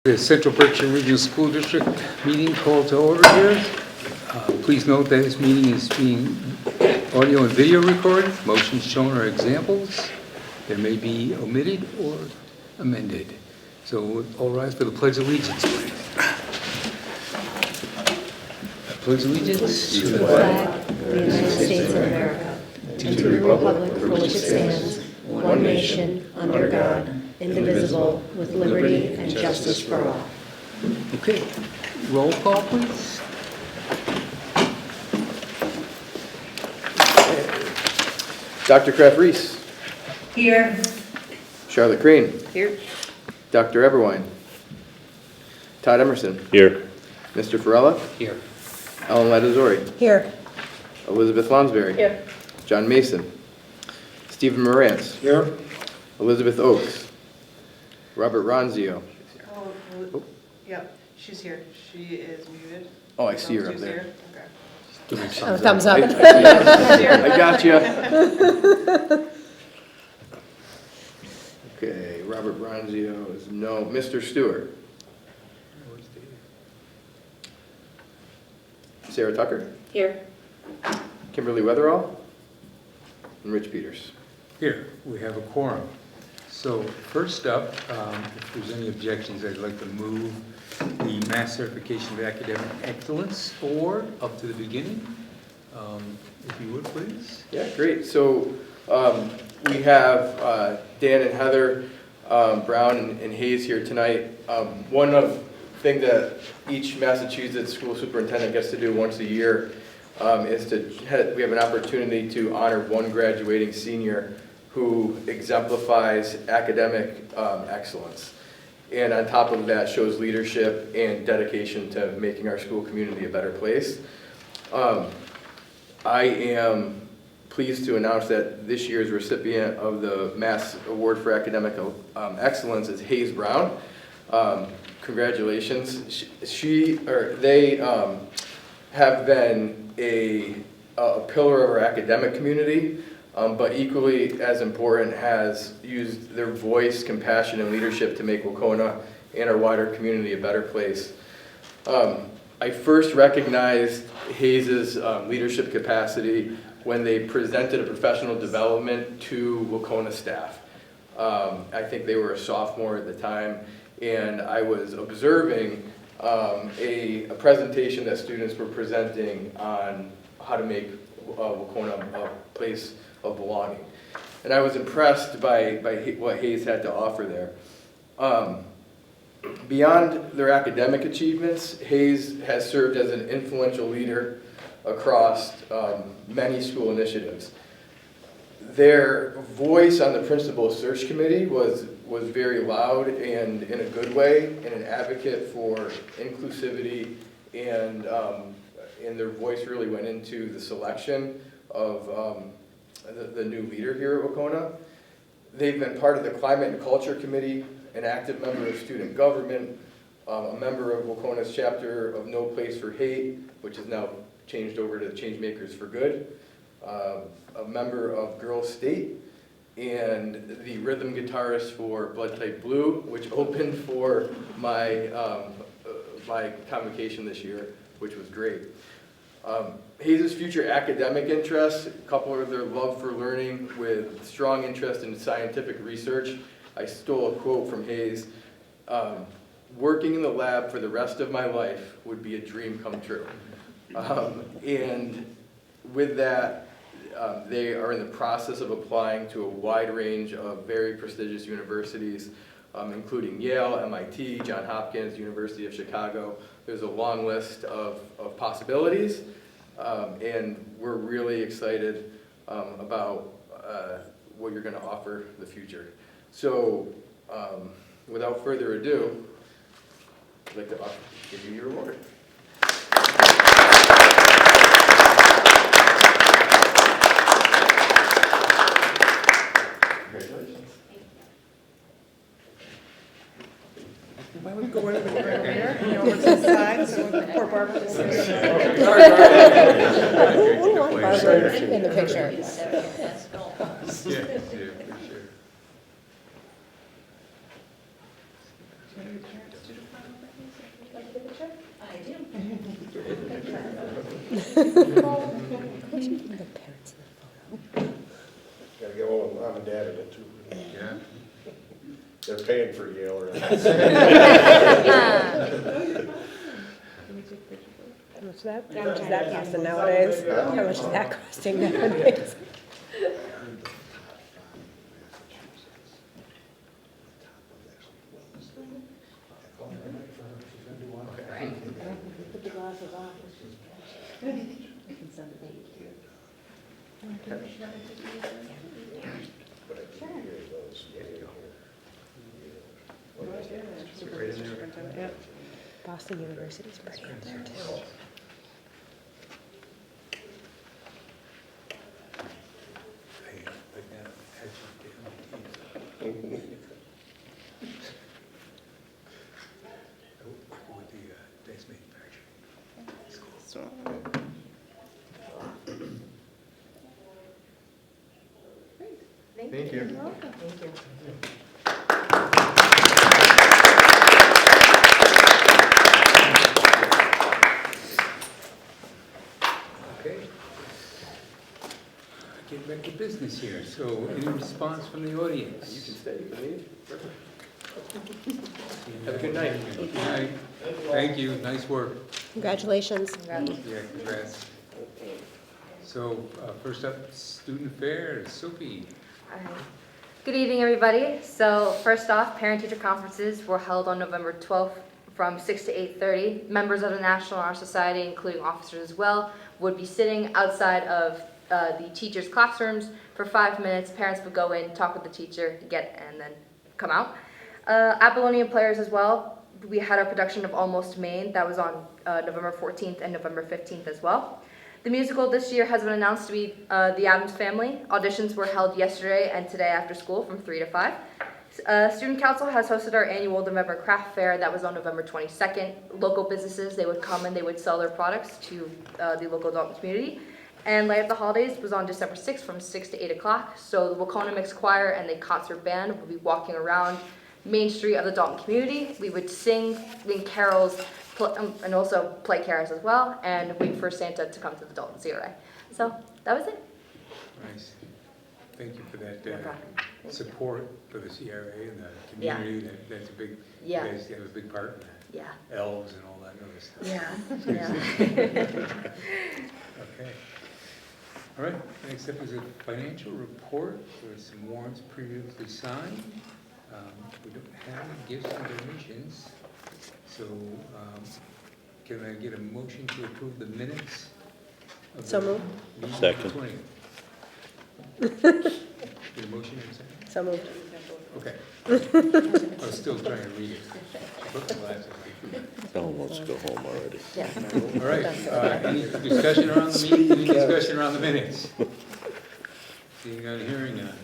The Central Berkshire Regional School District meeting called to order here. Please note that this meeting is being audio and video recorded. Motions shown are examples. They may be omitted or amended. So all rise for the Pledge of Allegiance, please. Pledge allegiance to the flag of the United States of America and to the republic for which it stands, one nation, under God, indivisible, with liberty and justice for all. Okay, roll call, please. Dr. Kraft-Reese. Here. Charlotte Crane. Here. Dr. Eberwein. Todd Emerson. Here. Mr. Farella. Here. Ellen Ladazori. Here. Elizabeth Lonsberry. Here. John Mason. Stephen Morantz. Here. Elizabeth Oakes. Robert Ronzio. Yep, she's here. She is muted. Oh, I see her up She's there. here? Okay. Give me Oh, thumbs up. I got you. Okay, Robert Ronzio is no. Mr. Stewart. Sarah Tucker. Here. Kimberly Weatherall. And Rich Peters. Here, we have a quorum. So first up, if there's any objections, I'd like to move the MASC certification of academic excellence or up to the beginning. If you would, please. Yeah, great. So we have Dan and Heather Brown and Haze here tonight. One of thing that each Massachusetts school superintendent gets to do once a year is we have an opportunity to honor one graduating senior who exemplifies academic excellence. And on top of that, shows leadership and dedication to making our school community a better place. I am pleased to announce that this year's recipient of the M.A.S.S Award for Academic Excellence is Haze Brown. Congratulations. They have been a pillar of our academic community, but equally as important has used their voice, compassion, and leadership to make Wahconah and our wider community a better place. I first recognized Haze's leadership capacity when they presented a professional development to Wahconah staff. I think they were a sophomore at the time, and I was observing a presentation that students were presenting on how to make Wahconah a place of belonging. And I was impressed by what Haze had to offer there. Beyond their academic achievements, Haze has served as an influential leader across many school initiatives. Their voice on the principal search committee was very loud and in a good way, and an advocate for inclusivity, and their voice really went into the selection of the new leader here at Wahconah. They've been part of the Climate and Culture Committee, an active member of student government, a member of Wahconah's chapter of No Place for Hate, which is now changed over to Changemakers for Good, a member of Girls State, and the rhythm guitarist for Blood Type Blue, which opened for my convocation this year, which was great. Haze's future academic interests coupled with their love for learning with strong interest in scientific research. I stole a quote from Haze: "Working in the lab for the rest of my life would be a dream come true." And with that, they are in the process of applying to a wide range of very prestigious universities, including Yale, MIT, Johns Hopkins, University of Chicago. There's a long list of possibilities, and we're really excited about what you're going to offer the future. So, without further ado, I'd like to give you your award. Congratulations. Why would we go over here? You know, over to the side, so poor Barbara can see. In the picture. Yeah, for sure. Gotta get one with mom and dad in it too. Yeah. They're paying for Yale or How much is that costing nowadays? How much is that costing nowadays? Put the glasses on. I can send it. Superintendent, yeah. Boston University's pretty up there too. So, Thank you. Thank you. Okay. Getting back to business here. So any response from the audience? You can stay if you need. Have a good night. Good night. Thank you. Nice work. Congratulations. Yeah, congrats. So first up, student affairs. Sophie. All right. Good evening, everybody. So first off, parent-teacher conferences were held on November 12th from 6 to 8:30. Members of the National Honor Society, including officers as well, would be sitting outside of the teachers' classrooms for 5 minutes. Parents would go in, talk with the teacher, and then come out. Apollonian players as well. We had our production of Almost Maine. That was on November 14th and November 15th as well. The musical this year has been announced to be The Addams Family. Auditions were held yesterday and today after school from 3 to 5. Student Council has hosted our annual November Craft Fair. That was on November 22nd. Local businesses, they would come and they would sell their products to the local Dalton community. And Light Up the Holidays was on December 6th from 6 to 8 o'clock. So the Wahconah Mixed Choir and the concert band will be walking around Main Street of the Dalton community. We would sing carols, and also play carols as well, and wait for Santa to come to the Dalton CRA. So that was it. Nice. Thank you for that No problem. support for the CRA and the community. That's a big, Yeah. you guys have a big part in that. Yeah. Elves and all that other stuff. Yeah. Okay. All right, next up is a financial report. There are some warrants previously signed. We don't have any gifts and donations. So can I get a motion to approve the minutes? Of So the moved. meeting Second. of the 20th? Get a motion in a second? So moved. Okay. I was still trying to read it. Put the glasses on. No one wants to go home already. Yeah. All right, any discussion around the meeting, any discussion around the minutes? Seeing none, hearing none,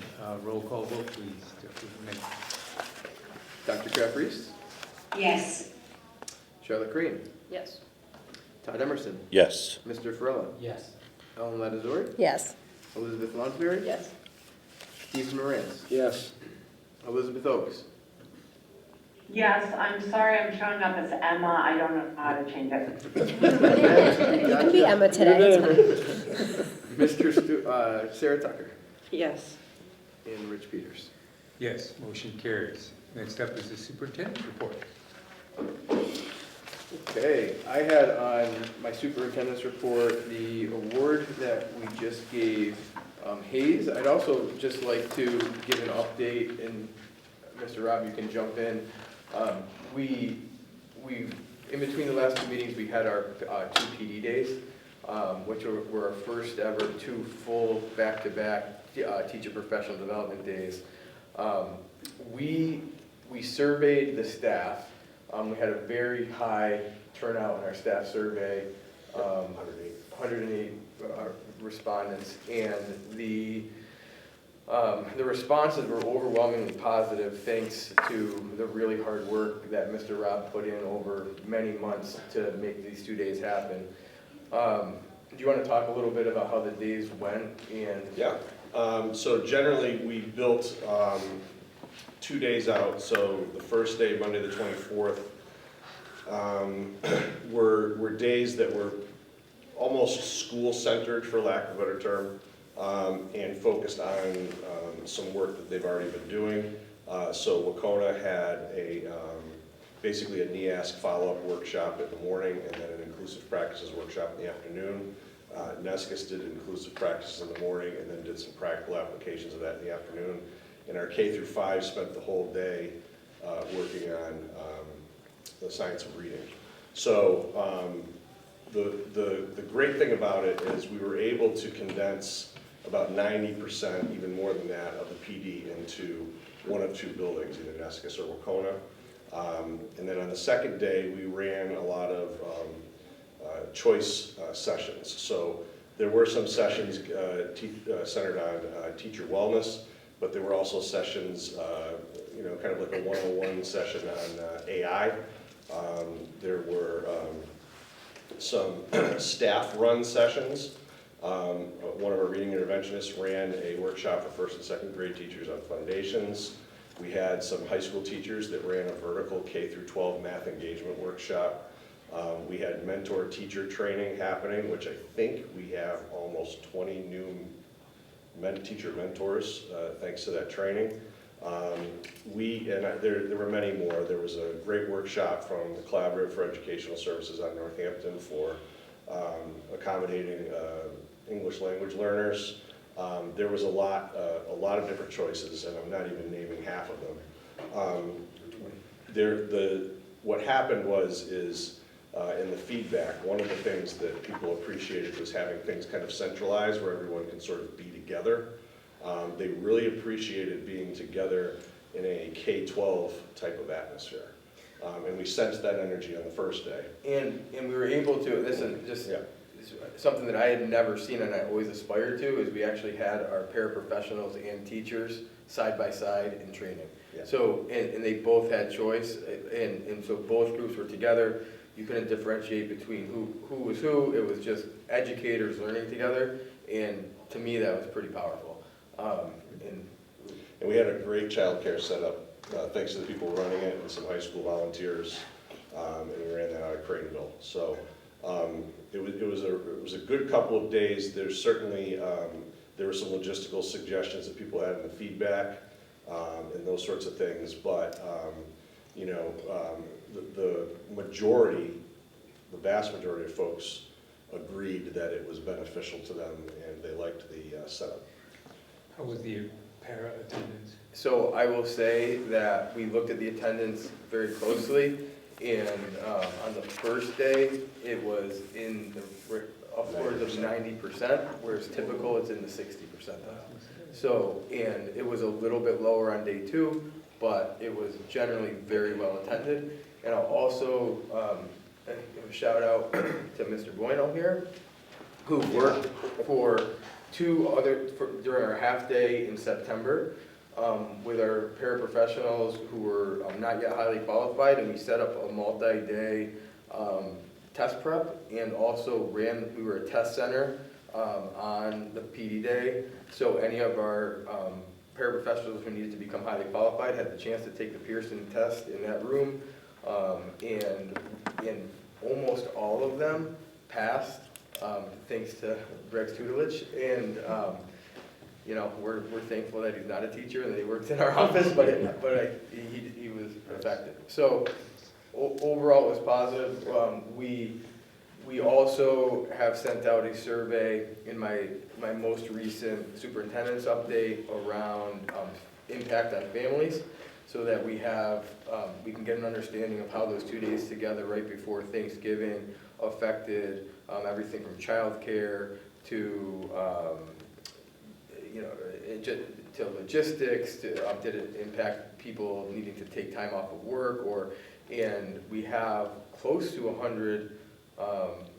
roll call vote please to approve the minutes. Dr. Kraft Reese, Yes. Charlotte Green, Yes. Todd Emerson, Yes. Mr. Farella, Yes. Ellen Ladazori, Yes. Elizabeth Lonsberry, Yes. Stephen Morantz, Yes. Elizabeth Oaks, Yes, I'm sorry, I'm showing up as Emma. I don't know how to change it. You can be Emma today. It's fine. Mr. Sarah Tucker, yes. and Rich Peters. Yes, motion carries. Next up is the superintendent's report. Okay, I had on my superintendent's report the award that we just gave Haze. I'd also just like to give an update, and Mr. Rob, you can jump in. We in between the last two meetings, we had our 2 PD days, which were our first ever 2 full back-to-back teacher professional development days. We surveyed the staff. We had a very high turnout in our staff survey, 108 respondents, and the responses were overwhelmingly positive thanks to the really hard work that Mr. Rob put in over many months to make these 2 days happen. Do you want to talk a little bit about how the days went? And Yeah. So generally, we built 2 days out, so the first day, Monday the 24th, were days that were almost school-centered, for lack of a better term, and focused on some work that they've already been doing. So Wahconah had basically a MASC follow-up workshop in the morning and then an inclusive practices workshop in the afternoon. M.A.S.S did inclusive practices in the morning and then did some practical applications of that in the afternoon. And our K through 5 spent the whole day working on the science of reading. So the great thing about it is we were able to condense about 90%, even more than that, of the PD into one of 2 buildings, either M.A.S.S or Wahconah. And then on the second day, we ran a lot of choice sessions. So there were some sessions centered on teacher wellness, but there were also sessions, kind of like a 101 session on AI. There were some staff-run sessions. One of our reading interventionists ran a workshop for first and second grade teachers on foundations. We had some high school teachers that ran a vertical K through 12 math engagement workshop. We had mentor teacher training happening, which I think we have almost 20 new teacher mentors thanks to that training. There were many more. There was a great workshop from the Collaborative for Educational Services on Northampton for accommodating English language learners. There was a lot of different choices, and I'm not even naming half of them. What happened is in the feedback, one of the things that people appreciated was having things kind of centralized where everyone can sort of be together. They really appreciated being together in a K-12 type of atmosphere. And we sensed that energy on the first day. And we were able to, this is just something that I had never seen and I always aspired to, is we actually had our paraprofessionals and teachers side by side in training. Yeah. So, and they both had choice, and so both groups were together. You couldn't differentiate between who was who. It was just educators learning together, and to me that was pretty powerful. And we had a great childcare setup, thanks to the people running it and some high school volunteers, and we ran that out of Creightonville. So it was a good couple of days. There's certainly there were some logistical suggestions that people had in the feedback and those sorts of things, but the vast majority of folks agreed that it was beneficial to them and they liked the setup. How was the para attendance? So I will say that we looked at the attendance very closely, and on the first day, it was in the upwards of 90%, whereas typical it's in the 60%. So, and it was a little bit lower on day 2, but it was generally very well attended. And I'll also give a shout out to Mr. Bueno here, who worked for during our half day in September with our paraprofessionals who were not yet highly qualified, and we set up a multi-day test prep, and also we were a test center on the PD day, so any of our paraprofessionals who needed to become highly qualified had the chance to take the Pearson test in that room, and almost all of them passed, thanks to Greg's tutelage, and we're thankful that he's not a teacher and that he works in our office, but he was effective. So overall, it was positive. We also have sent out a survey in my most recent superintendent's update around impact on families, so that we can get an understanding of how those 2 days together right before Thanksgiving affected everything from childcare to to logistics, did it impact people needing to take time off of work, and we have close to 100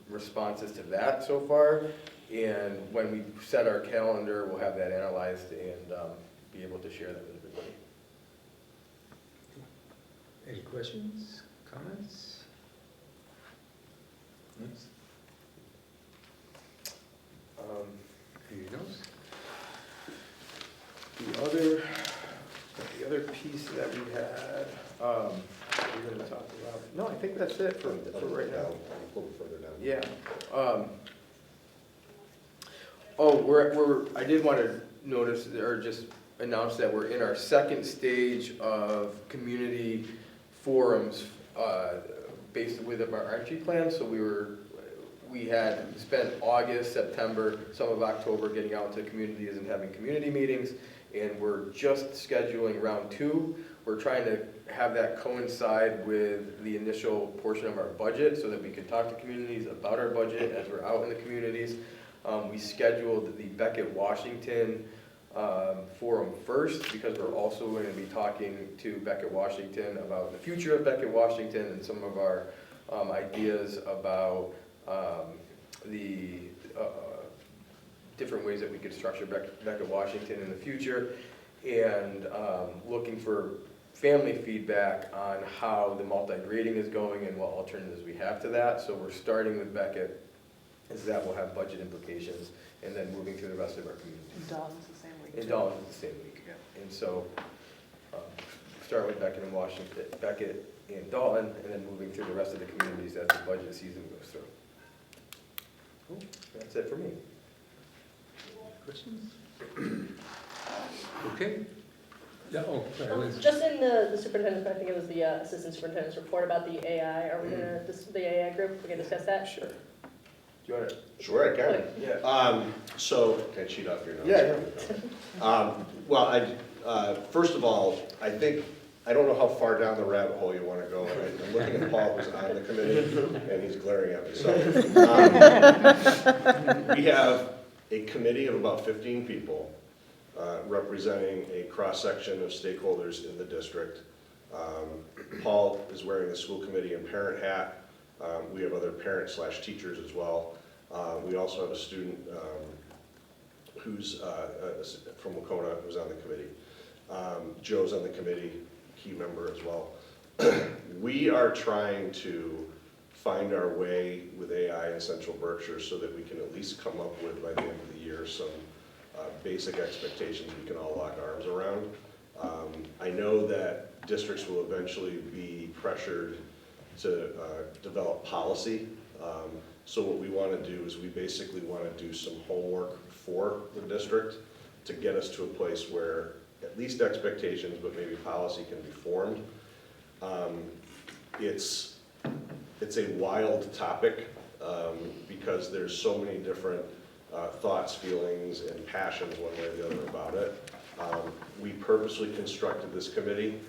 responses to that so far, and when we set our calendar, we'll have that analyzed and be able to share that with everybody. Any questions, comments? Anything else? The other piece We're gonna talk about, no, I think that's it for right now. A little further down. Yeah. I did want to notice, or just announce that we're in our second stage of community forums, based with our entry plan. So we had spent August, September, some of October getting out to communities and having community meetings, and we're just scheduling round 2. We're trying to have that coincide with the initial portion of our budget so that we can talk to communities about our budget as we're out in the communities. We scheduled the Beckett, Washington forum first because we're also going to be talking to Beckett, Washington about the future of Beckett, Washington and some of our ideas about the different ways that we could structure Beckett, Washington in the future, and looking for family feedback on how the multi-grading is going and what alternatives we have to that. So we're starting with Beckett, as that will have budget implications, and then moving through the rest of our communities. And Dalton's the same week. And Dalton's the same week. Yeah. And so, start with Beckett and Washington, Beckett and Dalton, and then moving through the rest of the communities as the budget season goes through. Cool. That's it for me. Questions? Okay. Yeah, oh, sorry, Liz. Just in the superintendent, I think it was the assistant superintendent's report about the AI, are we gonna, the AI group, we gonna discuss that? Sure. Do you want to? Sure, I can. Yeah. So, can I cheat off your notes? Yeah. Well, first of all, I don't know how far down the rabbit hole you want to go. I'm looking at Paul, who's on the committee, and he's glaring at me. So, we have a committee of about 15 people representing a cross-section of stakeholders in the district. Paul is wearing the school committee and parent hat. We have other parent/teachers as well. We also have a student who's from Wahconah who's on the committee. Joe's on the committee, key member as well. We are trying to find our way with AI in Central Berkshire so that we can at least come up with, by the end of the year, some basic expectations we can all lock arms around. I know that districts will eventually be pressured to develop policy. So what we want to do is we basically want to do some homework for the district to get us to a place where at least expectations, but maybe policy can be formed. It's a wild topic because there's so many different thoughts, feelings, and passions one way or the other about it. We purposely constructed this committee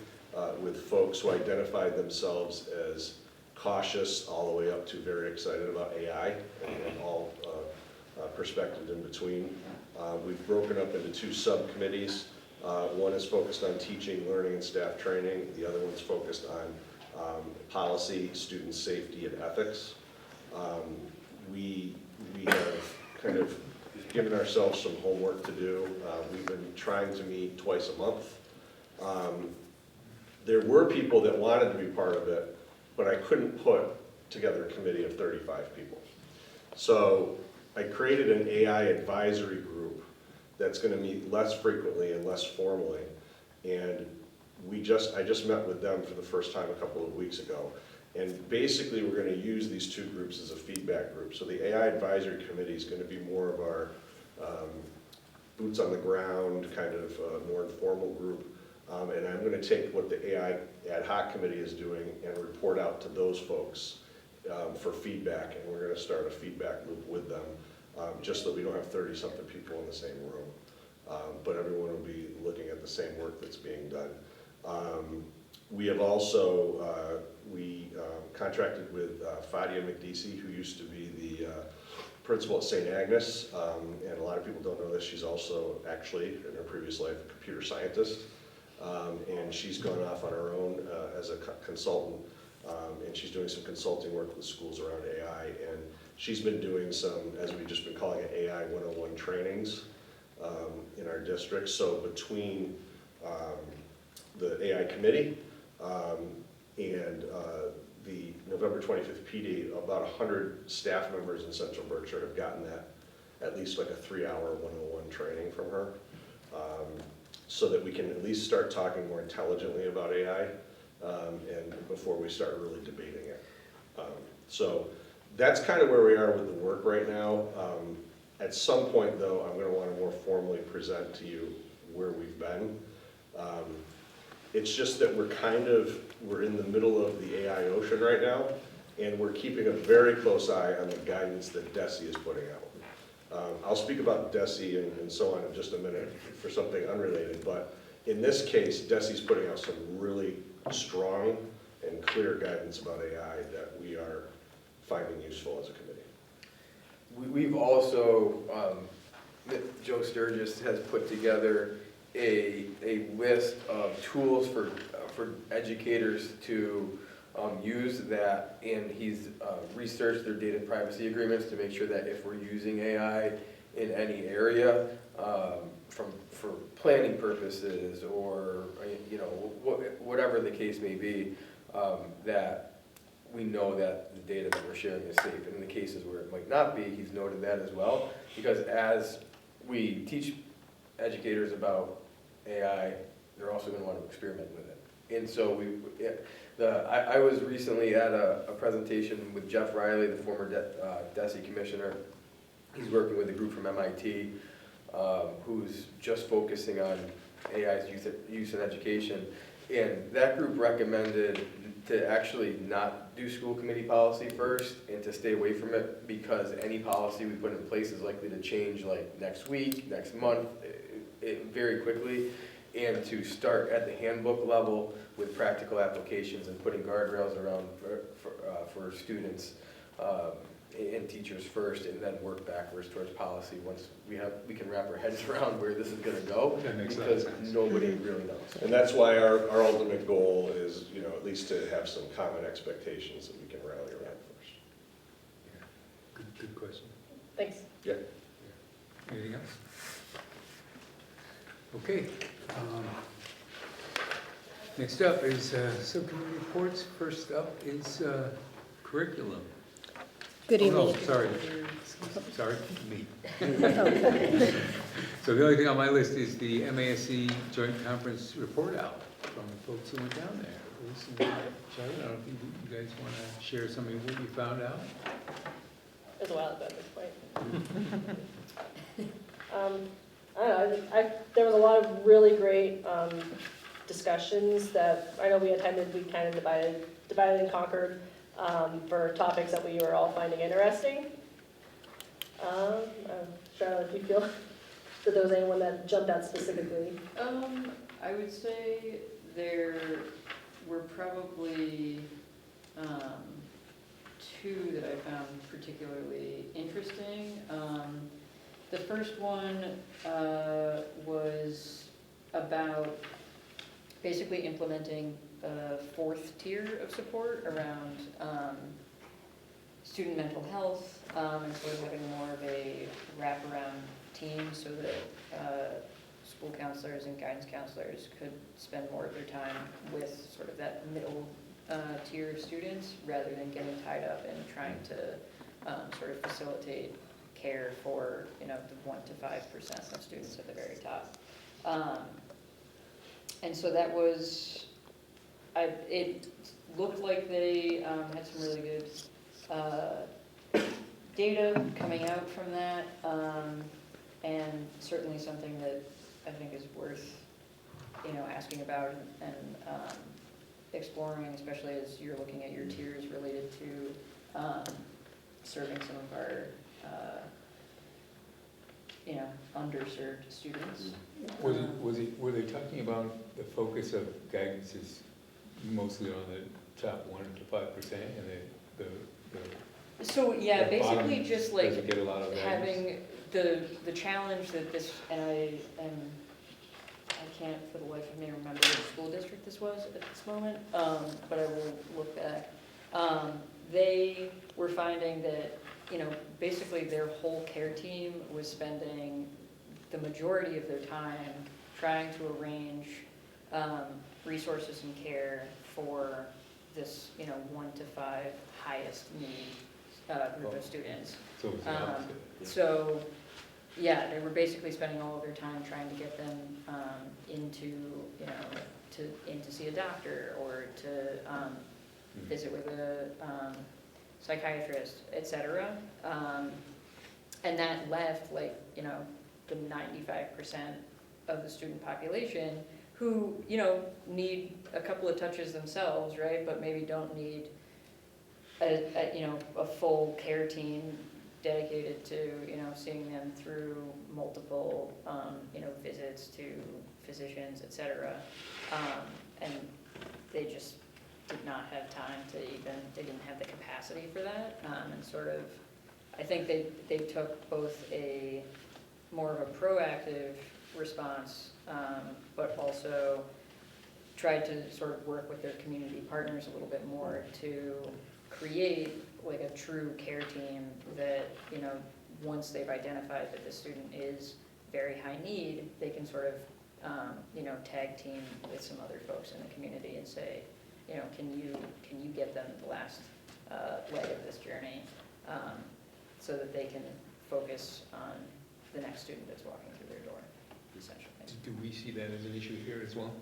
with folks who identified themselves as cautious all the way up to very excited about AI and all perspectives in between. We've broken up into 2 subcommittees. One is focused on teaching, learning, and staff training. The other one's focused on policy, student safety, and ethics. We have kind of given ourselves some homework to do. We've been trying to meet twice a month. There were people that wanted to be part of it, but I couldn't put together a committee of 35 people. So I created an AI advisory group that's going to meet less frequently and less formally. And I just met with them for the first time a couple of weeks ago. And basically we're going to use these 2 groups as a feedback group. So the AI advisory committee is going to be more of our boots on the ground, kind of more informal group. And I'm going to take what the AI ad hoc committee is doing and report out to those folks for feedback. And we're going to start a feedback loop with them, just so we don't have 30-something people in the same room. But everyone will be looking at the same work that's being done. We have also, contracted with Fadia McDeasy, who used to be the principal at St. Agnes, and a lot of people don't know this, she's also actually, in her previous life, a computer scientist. And she's gone off on her own as a consultant, and she's doing some consulting work with schools around AI, and she's been doing some, as we've just been calling it, AI 101 trainings in our district. So between the AI committee and the November 25th PD, about 100 staff members in Central Berkshire have gotten that, at least like a 3-hour 101 training from her, so that we can at least start talking more intelligently about AI and before we start really debating it. So that's kind of where we are with the work right now. At some point, though, I'm going to want to more formally present to you where we've been. It's just that we're in the middle of the AI ocean right now, and we're keeping a very close eye on the guidance that DESE is putting out. I'll speak about DESE and so on in just a minute for something unrelated, but in this case, DESE is putting out some really strong and clear guidance about AI that we are finding useful as a committee. We've also, Joe Sturgis has put together a list of tools for educators to use that, and he's researched their data privacy agreements to make sure that if we're using AI in any area, for planning purposes or whatever the case may be, that we know that the data that we're sharing is safe. And in the cases where it might not be, he's noted that as well, because as we teach educators about AI, they're also going to want to experiment with it. And so I was recently at a presentation with Jeff Riley, the former DESE commissioner. He's working with a group from MIT who's just focusing on AI's use in education. And that group recommended to actually not do school committee policy first and to stay away from it, because any policy we put in place is likely to change like next week, next month, very quickly, and to start at the handbook level with practical applications and putting guardrails around for students and teachers first, and then work backwards towards policy once we can wrap our heads around where this is going to go, because nobody really knows. And that's why our ultimate goal is, at least to have some common expectations that we can rally around first. Yeah. Good question. Thanks. Yeah. Anything else? Okay. Next up is subcommittee reports. First up is curriculum. Good evening. Oh, no, sorry, me. So the only thing on my list is the MASC Joint Conference report out from the folks who went down there. Bruce and Charlie, I don't know if you guys want to share some of what you found out. It was a while ago at this point. I don't know, there was a lot of really great discussions that I know we attended. We kind of divided and conquered for topics that we were all finding interesting. Charlotte, do you feel that there was anyone that jumped out specifically? I would say there were probably two that I found particularly interesting. The first one was about basically implementing a fourth tier of support around student mental health, and sort of having more of a wraparound team so that school counselors and guidance counselors could spend more of their time with sort of that middle tier of students, rather than getting tied up in trying to sort of facilitate care for the 1 to 5% of students at the very top. And so that was, it looked like they had some really good data coming out from that, and certainly something that I think is worth asking about and exploring, especially as you're looking at your tiers related to serving some of our underserved students. Were they talking about the focus of guidance is mostly on the top 1 to 5%, and So yeah, the bottom basically just like doesn't get a lot of having the challenge that this, and I can't for the life of me remember which school district this was at this moment, but I will look back. They were finding that basically their whole care team was spending the majority of their time trying to arrange resources and care for this 1 to 5 highest need group of students. So it's the opposite. So yeah, they were basically spending all of their time trying to get them into to see a doctor or to visit with a psychiatrist, etc. And that left, like, you know, the 95% of the student population who, you know, need a couple of touches themselves, right? But maybe don't need a full care team dedicated to, you know, seeing them through multiple, visits to physicians, etc. And they just did not have time to they didn't have the capacity for that. And sort of, I think they took both a more of a proactive response, but also tried to sort of work with their community partners a little bit more to create like a true care team that, you know, once they've identified that the student is very high need, they can sort of, tag team with some other folks in the community and say, you know, can you get them the last leg of this journey, so that they can focus on the next student that's walking through their door, essentially. Do we see that as an issue here as well?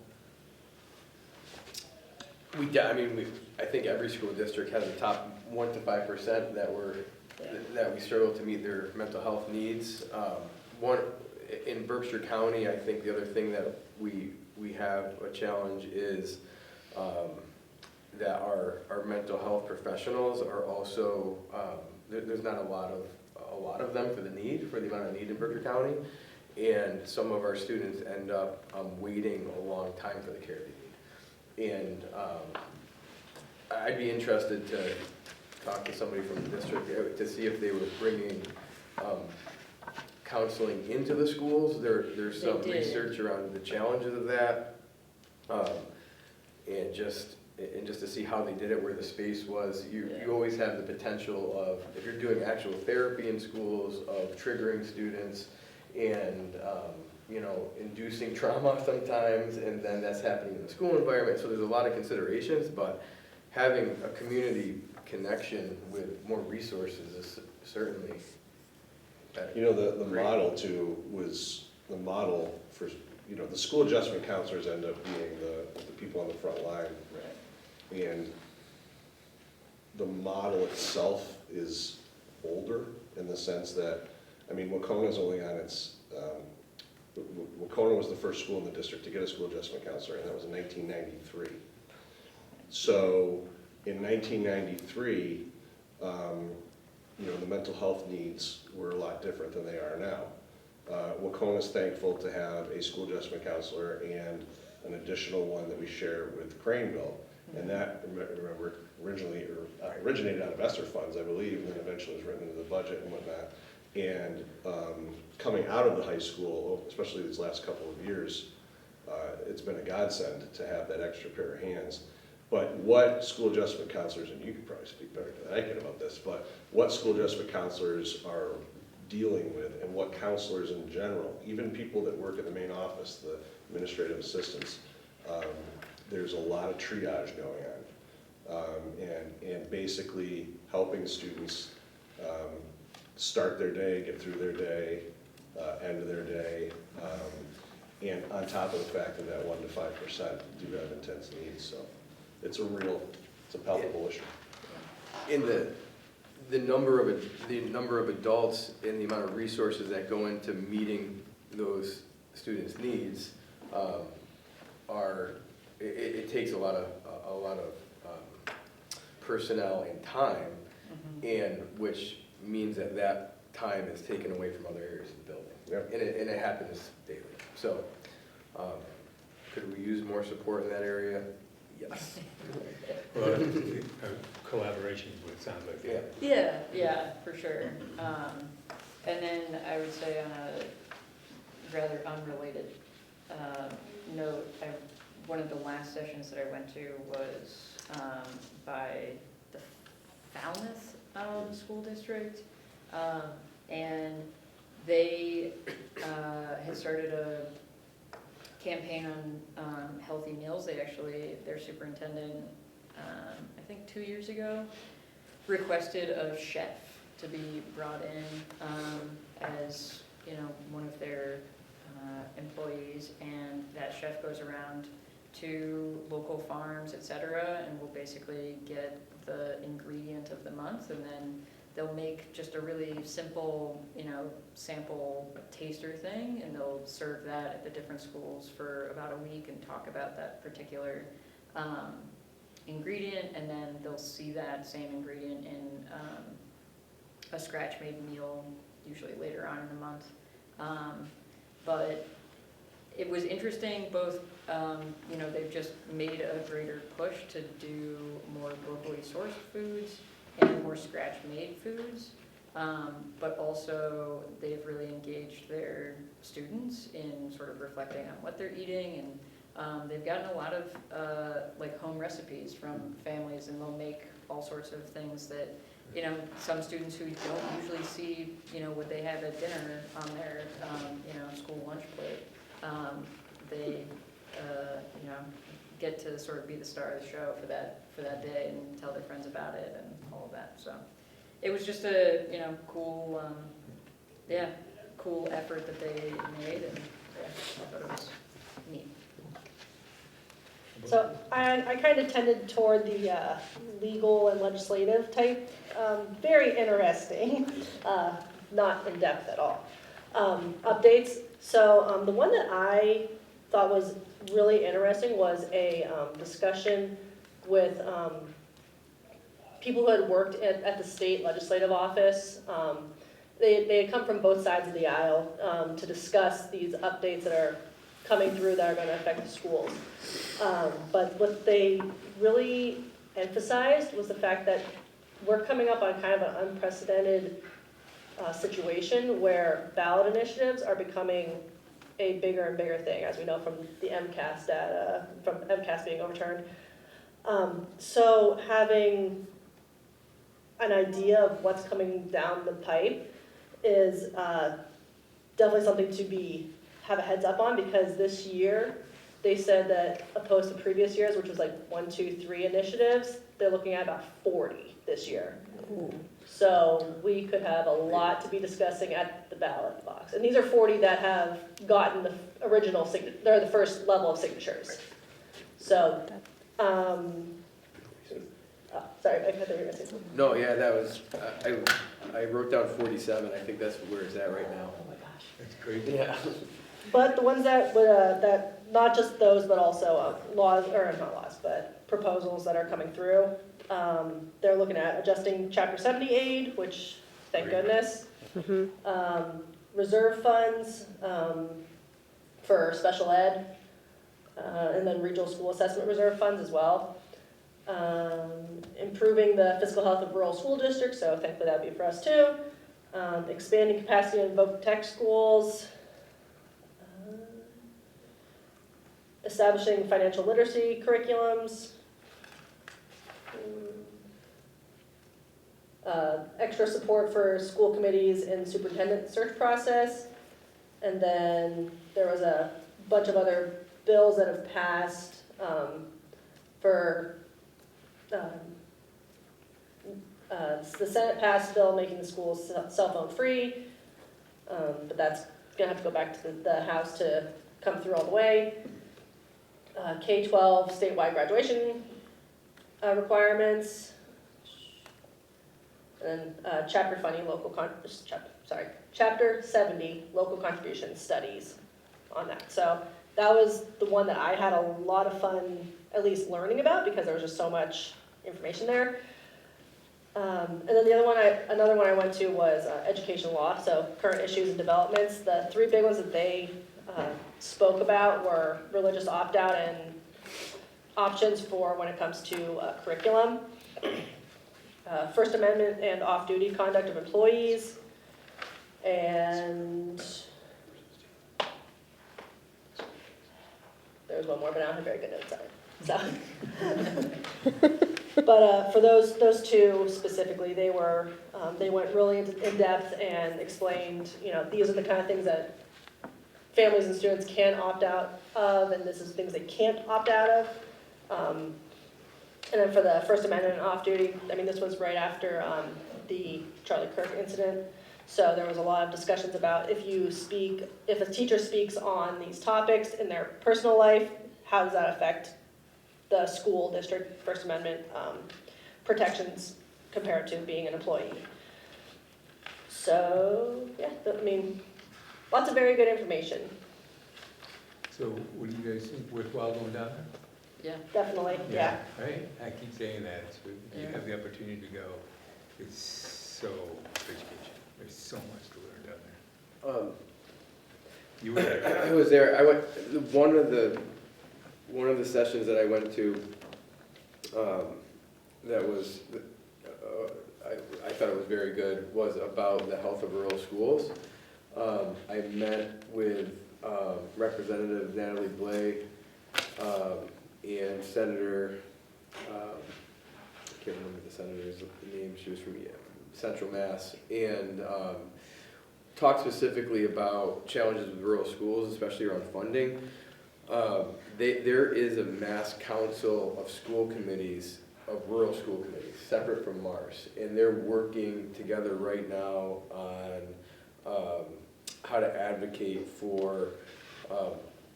I think every school district has a top 1 to 5% that we struggle to meet their mental health needs. In Berkshire County, I think the other thing that we have a challenge is that our mental health professionals are also, there's not a lot of them for the amount of need in Berkshire County, and some of our students end up waiting a long time for the care they need. And I'd be interested to talk to somebody from the district to see if they were bringing counseling into the schools. There's some research around the challenges of that, and just to see how they did it, where the space was. You always have the potential of, if you're doing actual therapy in schools, of triggering students and inducing trauma sometimes, and then that's happening in the school environment. So there's a lot of considerations, but having a community connection with more resources is certainly better. You know, the model too was the model for, the school adjustment counselors end up being the people on the front line. Right. And the model itself is older in the sense that, Wahconah's only on its, Wahconah was the first school in the district to get a school adjustment counselor, and that was in 1993. So in 1993, the mental health needs were a lot different than they are now. Wahconah's thankful to have a school adjustment counselor and an additional one that we share with Craneville. And that, remember, originated out of ESSER funds, I believe, and then eventually was written into the budget and whatnot. And coming out of the high school, especially these last couple of years, it's been a godsend to have that extra pair of hands. But what school adjustment counselors, and you could probably speak better than I can about this, but what school adjustment counselors are dealing with, and what counselors in general, even people that work at the main office, the administrative assistants, there's a lot of triage going on, and basically helping students start their day, get through their day, end of their day, and on top of the fact that 1 to 5% do have intense needs. So it's a palpable issue. In the number of adults and the amount of resources that go into meeting those students' needs it takes a lot of personnel and time, and which means that time is taken away from other areas of the building. Yep. And it happens daily. So could we use more support in that area? Yes. Well, collaboration is what it sounds like. Yeah, for sure. And then I would say on a rather unrelated note, one of the last sessions that I went to was by the Falmouth School District, and they had started a campaign on healthy meals. Their superintendent, I think 2 years ago, requested a chef to be brought in as one of their employees, and that chef goes around to local farms, etc., and we'll basically get the ingredient of the month, and then they'll make just a really simple, sample taster thing, and they'll serve that at the different schools for about a week and talk about that particular ingredient, and then they'll see that same ingredient in a scratch-made meal, usually later on in the month. But it was interesting, both, they've just made a greater push to do more locally sourced foods and more scratch-made foods, but also they've really engaged their students in sort of reflecting on what they're eating, and they've gotten a lot of home recipes from families, and they'll make all sorts of things that, some students who don't usually see, what they have at dinner on their, school lunch plate, they, get to sort of be the star of the show for that day and tell their friends about it and all of that. So it was just a, cool, cool effort that they made, and I thought it was neat. So I kind of tended toward the legal and legislative type, very interesting, not in depth at all, updates. So the one that I thought was really interesting was a discussion with people who had worked at the state legislative office. They had come from both sides of the aisle to discuss these updates that are coming through that are going to affect the schools. But what they really emphasized was the fact that we're coming up on kind of an unprecedented situation where ballot initiatives are becoming a bigger and bigger thing, as we know from the M.A.S. data, from M.A.S. being overturned. So having an idea of what's coming down the pipe is definitely something to have a heads up on, because this year they said that opposed to previous years, which was like 1, 2, 3 initiatives, they're looking at about 40 this year. Ooh. So we could have a lot to be discussing at the ballot box. And these are 40 that have gotten the original signature, they're the first level of signatures. So, sorry, I thought you were going to say something. No, yeah, that was, I wrote down 47. I think that's where it's at right now. Oh my gosh. That's great. Yeah. But the ones that not just those, but also laws, or not laws, but proposals that are coming through. They're looking at adjusting Chapter 70 aid, which, thank goodness. Mm-hmm. Reserve funds for special ed, and then regional school assessment reserve funds as well. Improving the fiscal health of rural school districts, so thankfully that would be for us too. Expanding capacity in voc tech schools. Establishing financial literacy curriculums. Extra support for school committees in superintendent search process. And then there was a bunch of other bills that have passed for the Senate passed a bill making the schools cell phone free, but that's going to have to go back to the House to come through all the way. K-12 statewide graduation requirements, and Chapter 70 local contribution studies on that. So that was the one that I had a lot of fun at least learning about, because there was just so much information there. And then another one I went to was education law, so current issues and developments. The 3 big ones that they spoke about were religious opt-out and options for when it comes to curriculum, First Amendment and off-duty conduct of employees, and there's one more, but I don't have very good notes on it. So, but for those 2 specifically, they went really in depth and explained, these are the kind of things that families and students can opt out of, and this is things they can't opt out of. And then for the First Amendment and off-duty, this was right after the Charlie Kirk incident. So there was a lot of discussions about if a teacher speaks on these topics in their personal life, how does that affect the school district First Amendment protections compared to being an employee. So, yeah, I mean, lots of very good information, So what do you guys think, worthwhile going down there? Yeah. definitely, yeah. Right, I keep saying that, so if you Yeah. have the opportunity to go, it's so education, there's so much to learn down there. You were there. I was there. I went. One of the sessions that I went to. That was. I thought it was very good. Was about the health of rural schools. I met with Representative Natalie Blais and Senator. I can't remember the senator's name. She was from Central Mass and. Talk specifically about challenges with rural schools, especially around funding. There is a MASC council of school committees, of rural school committees, separate from M.A.S.S, and they're working together right now on how to advocate for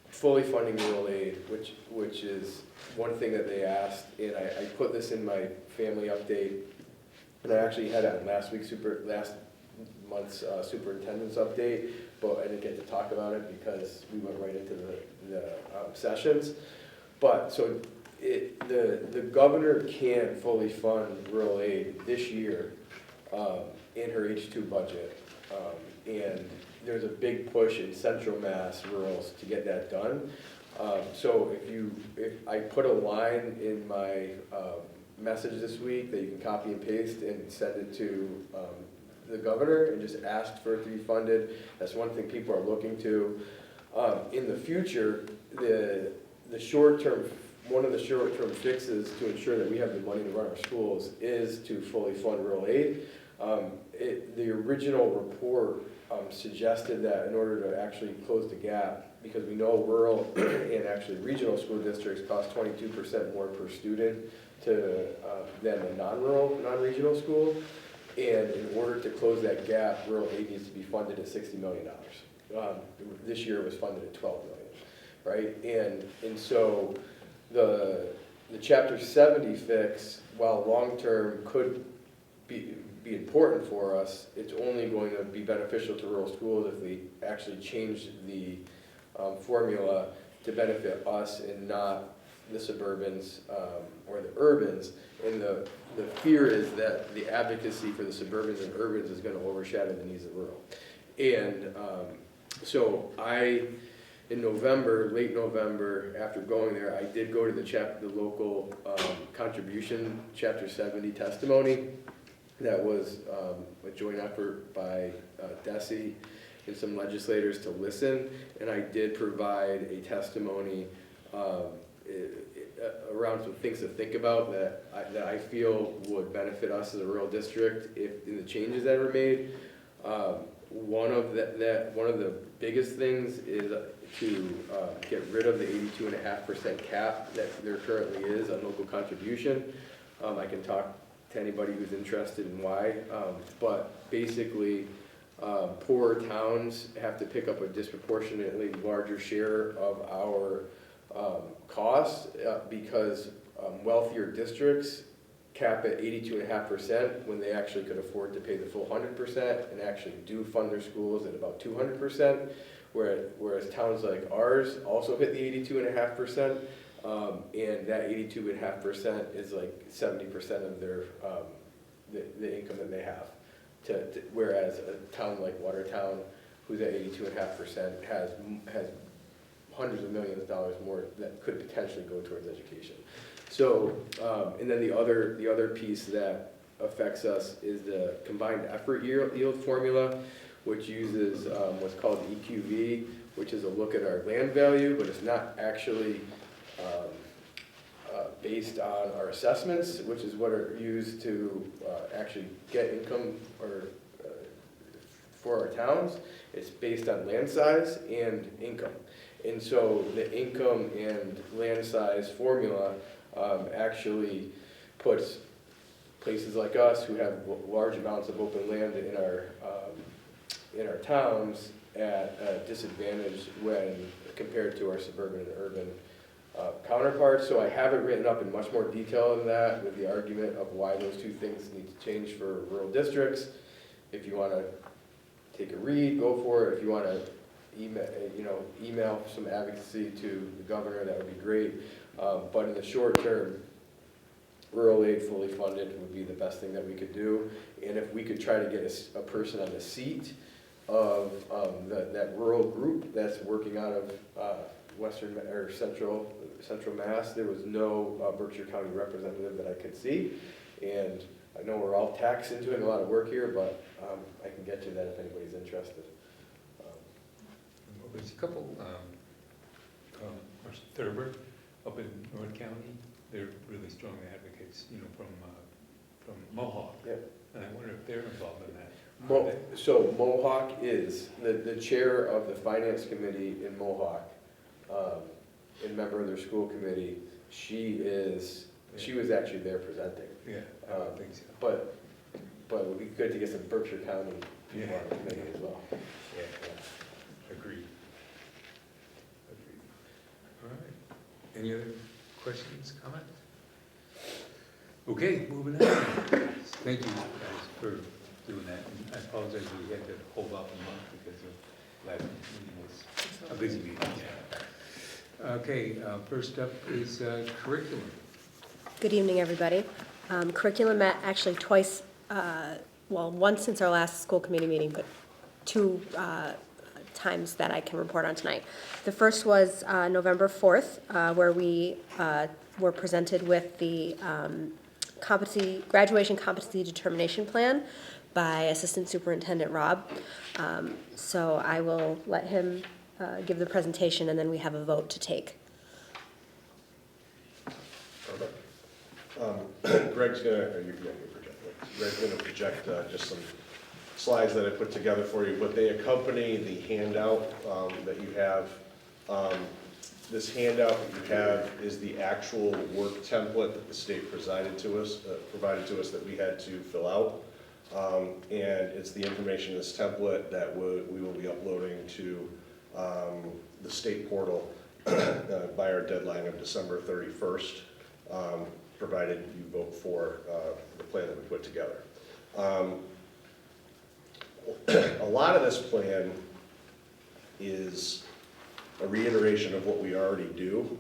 fully funding rural aid, which is one thing that they asked, and I put this in my family update, and I actually had it on last month's superintendent's update, but I didn't get to talk about it because we went right into the sessions. But so the governor can fully fund rural aid this year in her H2 budget, and there's a big push in Central Mass rurals to get that done. So if I put a line in my message this week that you can copy and paste and send it to the governor and just asked for it to be funded. That's one thing people are looking to. In the future, one of the short-term fixes to ensure that we have the money to run our schools is to fully fund rural aid. The original report suggested that in order to actually close the gap, because we know rural and actually regional school districts cost 22% more per student than a non-regional school. And in order to close that gap, rural aid needs to be funded at $60 million. This year it was funded at $12 million, right? And so the Chapter 70 fix, while long-term could be important for us, it's only going to be beneficial to rural schools if we actually change the formula to benefit us and not the suburbans or the urbans. And the fear is that the advocacy for the suburbans and urbans is going to overshadow the needs of rural. And so in November, late November, after going there, I did go to the local contribution Chapter 70 testimony. That was a joint effort by DESE and some legislators to listen, and I did provide a testimony around some things to think about that I feel would benefit us as a rural district if in the changes that are made. One of the biggest things is to get rid of the 82.5% cap that there currently is on local contribution. I can talk to anybody who's interested in why, but basically poorer towns have to pick up a disproportionately larger share of our costs because wealthier districts cap at 82.5% when they actually could afford to pay the full 100% and actually do fund their schools at about 200%, whereas towns like ours also hit the 82.5%, and that 82.5% is like 70% of their the income that they have. Whereas a town like Watertown, who's at 82.5%, has hundreds of millions of dollars more that could potentially go towards education. So, and then the other piece that affects us is the combined effort yield formula, which uses what's called EQV, which is a look at our land value, but it's not actually based on our assessments, which is what are used to actually get income or for our towns. It's based on land size and income. And so the income and land size formula actually puts places like us who have large amounts of open land in our towns at a disadvantage when compared to our suburban and urban counterparts, so I have it written up in much more detail than that with the argument of why those two things need to change for rural districts. If you want to take a read, go for it. If you want to email some advocacy to the governor, that would be great. But in the short term, rural aid fully funded would be the best thing that we could do. And if we could try to get a person on the seat of that rural group that's working out of Western or Central Mass, there was no Berkshire County representative that I could see. And I know we're all taxed into doing a lot of work here, but I can get you that if anybody's interested. There's a couple, Thurber up in North County, they're really strong advocates, from Mohawk. Yep. And I wonder if they're involved in that. So Mohawk is the chair of the finance committee in Mohawk, and member of their school committee. She was actually there presenting. Yeah, I would think so. But it would be good to get some Berkshire County people on the committee as well. Yeah. Agreed. All right. Any other questions, comments? Okay, moving on. Thank you guys for doing that. And I apologize we had to hold off a month because of last meeting was a busy meeting. Yeah. Okay, first up is curriculum. Good evening, everybody. Curriculum met actually twice, once since our last school committee meeting, but two times that I can report on tonight. The first was November 4th, where we were presented with the graduation competency determination plan by Assistant Superintendent Rob. So I will let him give the presentation, and then we have a vote to take. Greg's gonna project just some slides that I put together for you, but they accompany the handout that you have. This handout that you have is the actual work template that the state provided to us that we had to fill out. And it's the information in this template that we will be uploading to the state portal by our deadline of December 31st, provided you vote for the plan that we put together. A lot of this plan is a reiteration of what we already do,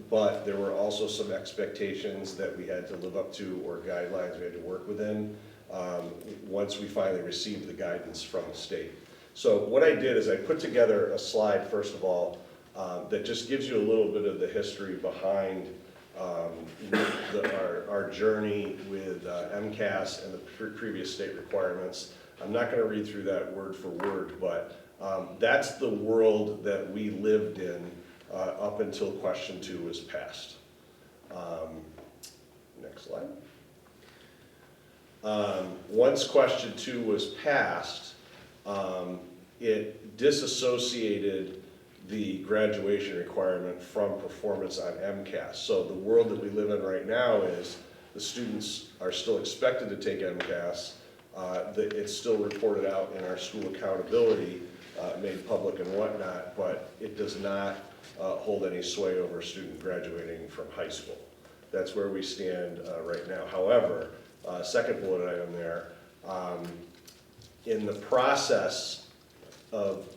but there were also some expectations that we had to live up to or guidelines we had to work within once we finally received the guidance from the state. So what I did is I put together a slide, first of all, that just gives you a little bit of the history behind our journey with M.A.S. and the previous state requirements. I'm not going to read through that word for word, but that's the world that we lived in up until question 2 was passed. Next slide. Once question 2 was passed, it disassociated the graduation requirement from performance on M.A.S. So the world that we live in right now is the students are still expected to take M.A.S. It's still reported out in our school accountability, made public and whatnot, but it does not hold any sway over a student graduating from high school. That's where we stand right now. However, second bullet item there, in the process of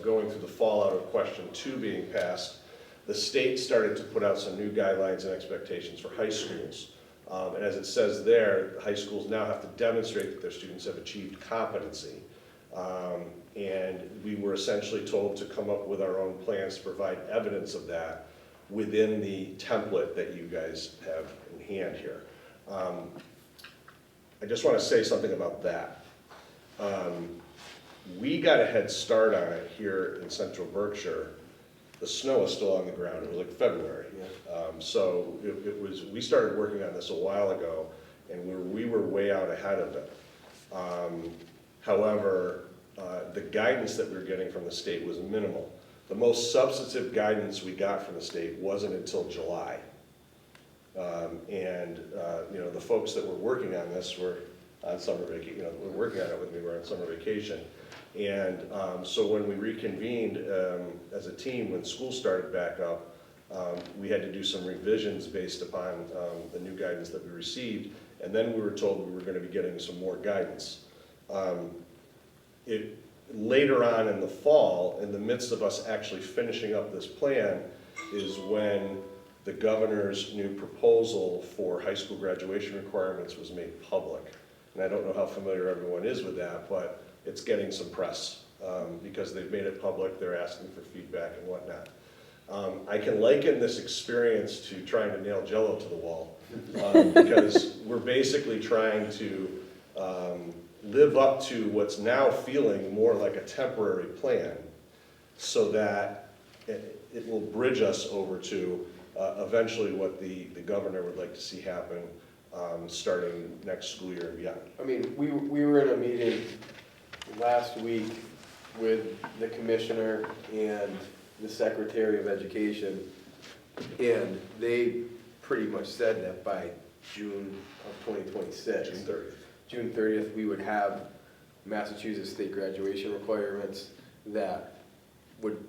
going through the fallout of question 2 being passed, the state started to put out some new guidelines and expectations for high schools. And as it says there, high schools now have to demonstrate that their students have achieved competency. And we were essentially told to come up with our own plans to provide evidence of that within the template that you guys have in hand here. I just want to say something about that. We got a head start on it here in central Berkshire. The snow is still on the ground. It was like February. So we started working on this a while ago, and we were way out ahead of it. However, the guidance that we were getting from the state was minimal. The most substantive guidance we got from the state wasn't until July. The folks that were working on this were on summer vacation, we're working on it with me, we're on summer vacation. And so when we reconvened as a team, when school started back up, we had to do some revisions based upon the new guidance that we received, and then we were told we were going to be getting some more guidance. Later on in the fall, in the midst of us actually finishing up this plan, is when the governor's new proposal for high school graduation requirements was made public. And I don't know how familiar everyone is with that, but it's getting some press because they've made it public, they're asking for feedback and whatnot. I can liken this experience to trying to nail Jell-O to the wall because we're basically trying to live up to what's now feeling more like a temporary plan so that it will bridge us over to eventually what the governor would like to see happen starting next school year and beyond. I mean, we were in a meeting last week with the commissioner and the Secretary of Education, and they pretty much said that by June of 2026, June 30th, we would have Massachusetts state graduation requirements that would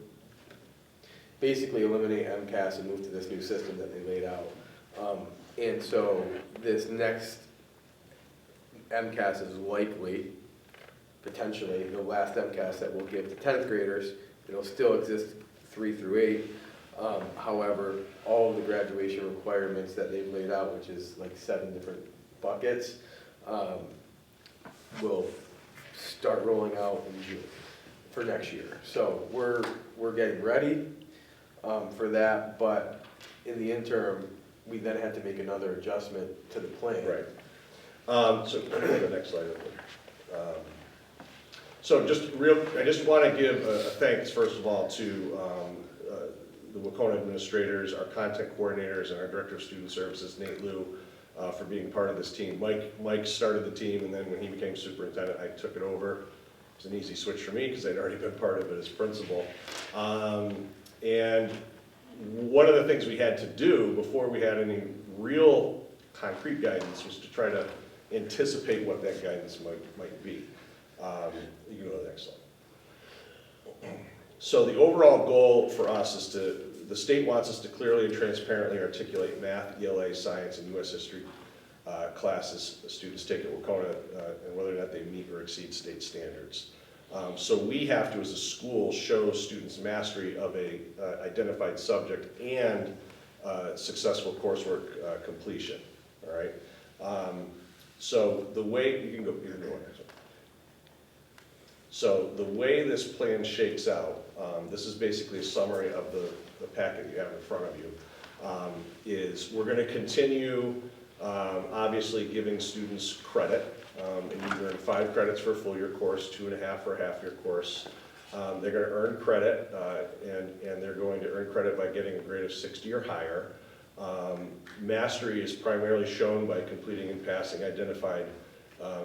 basically eliminate M.A.S. and move to this new system that they laid out. And so this next M.A.S. is likely, potentially, the last M.A.S. that we'll give to 10th graders. It'll still exist 3 through 8. However, all of the graduation requirements that they've laid out, which is like 7 different buckets, will start rolling out in June for next year. So we're getting ready for that, but in the interim, we then had to make another adjustment to the plan. Right. So go to the next slide. So I just want to give a thanks, first of all, to the Wahconah administrators, our content coordinators, and our Director of Student Services, Nate Liu, for being part of this team. Mike started the team, and then when he became superintendent, I took it over. It was an easy switch for me because I'd already been part of it as principal. And one of the things we had to do before we had any real concrete guidance was to try to anticipate what that guidance might be. You can go to the next slide. So the overall goal for us is the state wants us to clearly and transparently articulate math, ELA, science, and U.S. history classes students take at Wahconah and whether or not they meet or exceed state standards. So we have to, as a school, show students mastery of a identified subject and successful coursework completion. All right. So the way you can go on. So the way this plan shakes out, this is basically a summary of the packet you have in front of you, is we're going to continue obviously giving students credit. And you earn 5 credits for a full year course, 2.5 for a half year course. They're going to earn credit, and they're going to earn credit by getting a grade of 60 or higher. Mastery is primarily shown by completing and passing identified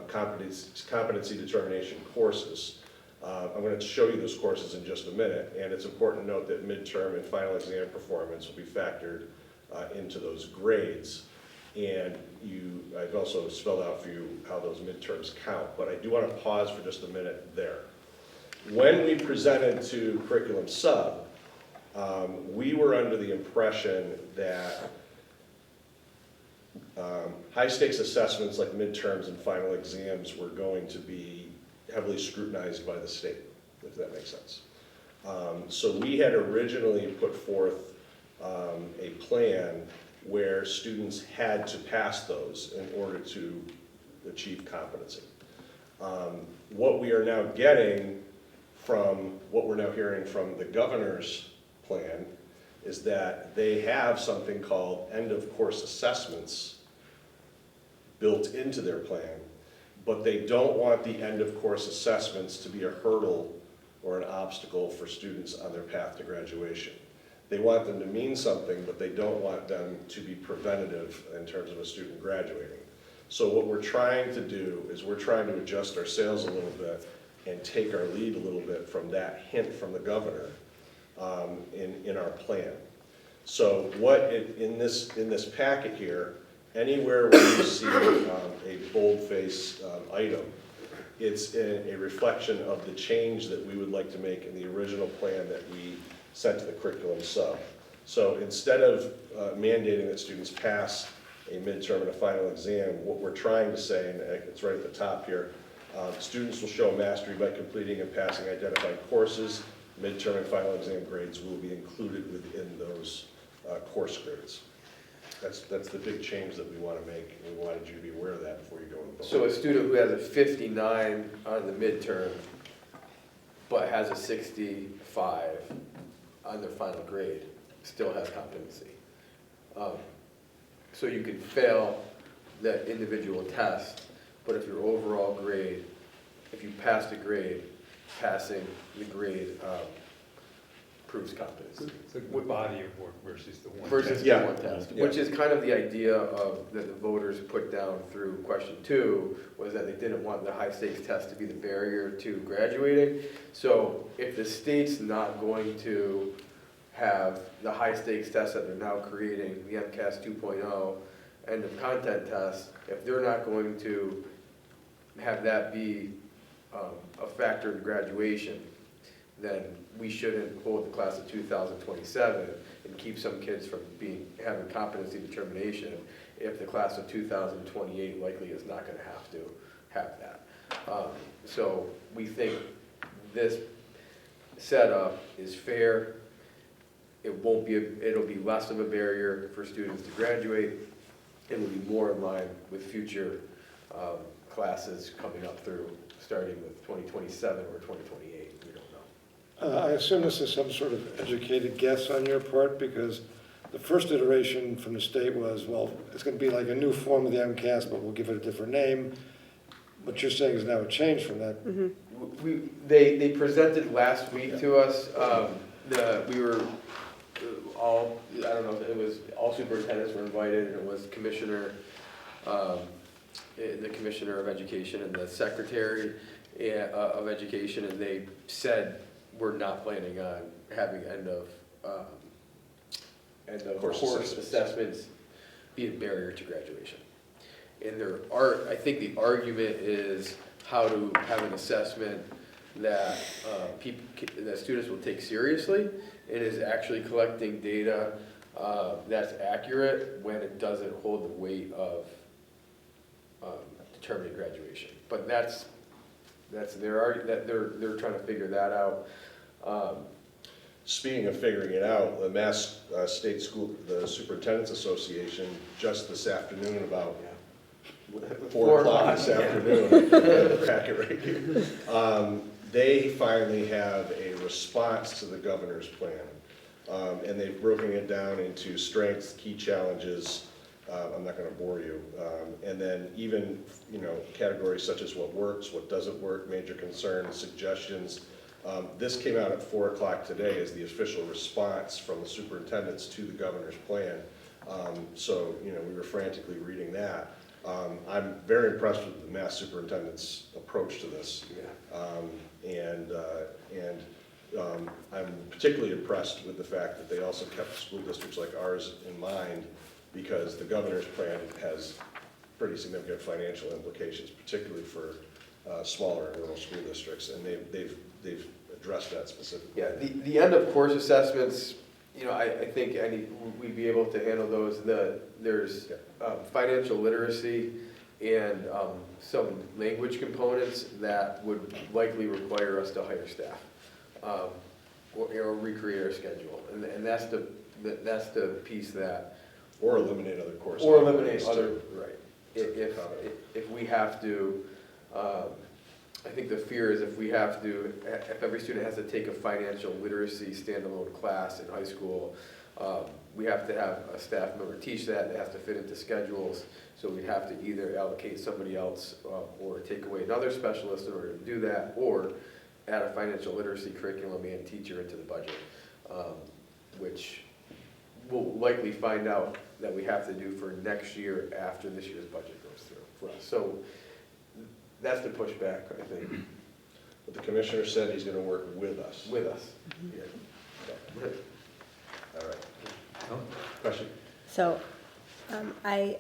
competency determination courses. I'm going to show you those courses in just a minute, and it's important to note that midterm and final exam performance will be factored into those grades. And I've also spelled out for you how those midterms count, but I do want to pause for just a minute there. When we presented to Curriculum Sub, we were under the impression that high-stakes assessments like midterms and final exams were going to be heavily scrutinized by the state, if that makes sense. So we had originally put forth a plan where students had to pass those in order to achieve competency. What we are now getting from what we're now hearing from the governor's plan is that they have something called end-of-course assessments built into their plan, but they don't want the end-of-course assessments to be a hurdle or an obstacle for students on their path to graduation. They want them to mean something, but they don't want them to be preventative in terms of a student graduating. So what we're trying to do is we're trying to adjust our sails a little bit and take our lead a little bit from that hint from the governor in our plan. So in this packet here Anywhere where you see a boldface item, it's a reflection of the change that we would like to make in the original plan that we sent to the curriculum sub. So instead of mandating that students pass a midterm and a final exam, what we're trying to say, and it's right at the top here, students will show mastery by completing and passing identified courses. Midterm and final exam grades will be included within those course grades. That's the big change that we want to make, and we wanted you to be aware of that before you go in the vote. So a student who has a 59 on the midterm, but has a 65 on their final grade, still has competency. So you can fail that individual test, but if your overall grade, if you pass the grade, passing the grade proves competency. It's like the body of work versus the one. Versus test. the one test, which is kind of the idea of that the voters put down through question 2, was that they didn't want the high stakes test to be the barrier to graduating. So if the state's not going to have the high stakes test that they're now creating, the M.A.S. 2.0 end of content test, if they're not going to have that be a factor in graduation, then we shouldn't hold the class of 2027 and keep some kids from having competency determination if the class of 2028 likely is not going to have that. So we think this setup is fair. It'll be less of a barrier for students to graduate. It will be more in line with future classes coming up through, starting with 2027 or 2028. We don't know. I assume this is some sort of educated guess on your part, because the first iteration from the state was, well, it's going to be like a new form of the MCAS, but we'll give it a different name. What you're saying is now a change from that. Mm-hmm. They presented last week to us. We were all, I don't know, it was all superintendents were invited, and it was the commissioner of education and the secretary of education, and they said we're not planning on having end of course assessments be a barrier to graduation. And I think the argument is how to have an assessment that that students will take seriously and is actually collecting data that's accurate when it doesn't hold the weight of determining graduation. But that's they're trying to figure that out. Speaking of figuring it out, the M.A.S. State School, the Superintendent's Association, just this afternoon about 4 o'clock this afternoon, I have the packet right here. They finally have a response to the governor's plan, and they've broken it down into strengths, key challenges. I'm not going to bore you, and then even categories such as what works, what doesn't work, major concerns, suggestions. This came out at 4 o'clock today as the official response from the superintendents to the governor's plan. So we were frantically reading that. I'm very impressed with the M.A.S. superintendent's approach to this. I'm particularly impressed with the fact that they also kept school districts like ours in mind, because the governor's plan has pretty significant financial implications, particularly for smaller and rural school districts, and they've addressed that specifically. Yeah, the end of course assessments, I think we'd be able to handle those. There's financial literacy and some language components that would likely require us to hire staff or recreate our schedule, and that's the piece that. Or eliminate other courses. Or eliminate other, right. If we have to, I think the fear is if every student has to take a financial literacy standalone class in high school, we have to have a staff member teach that. It has to fit into schedules. So we'd have to either allocate somebody else or take away another specialist in order to do that, or add a financial literacy curriculum and teacher into the budget, which we'll likely find out that we have to do for next year after this year's budget goes through for us. So that's the pushback, I think. But the commissioner said he's going to work with us. With us. Yeah. All right. Oh, Question? So I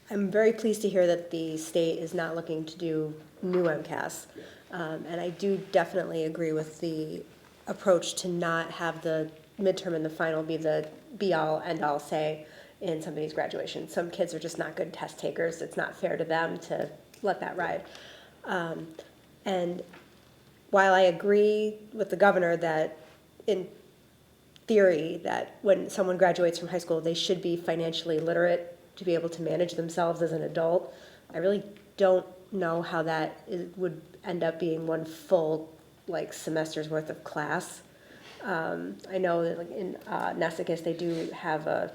I'm very pleased to hear that the state is not looking to do new MCAS. And I do definitely agree with the approach to not have the midterm and the final be the be-all, end-all say in somebody's graduation. Some kids are just not good test takers. It's not fair to them to let that ride. And while I agree with the governor that in theory that when someone graduates from high school, they should be financially literate to be able to manage themselves as an adult, I really don't know how that would end up being one full like semester's worth of class. I know that like in MASC, they do have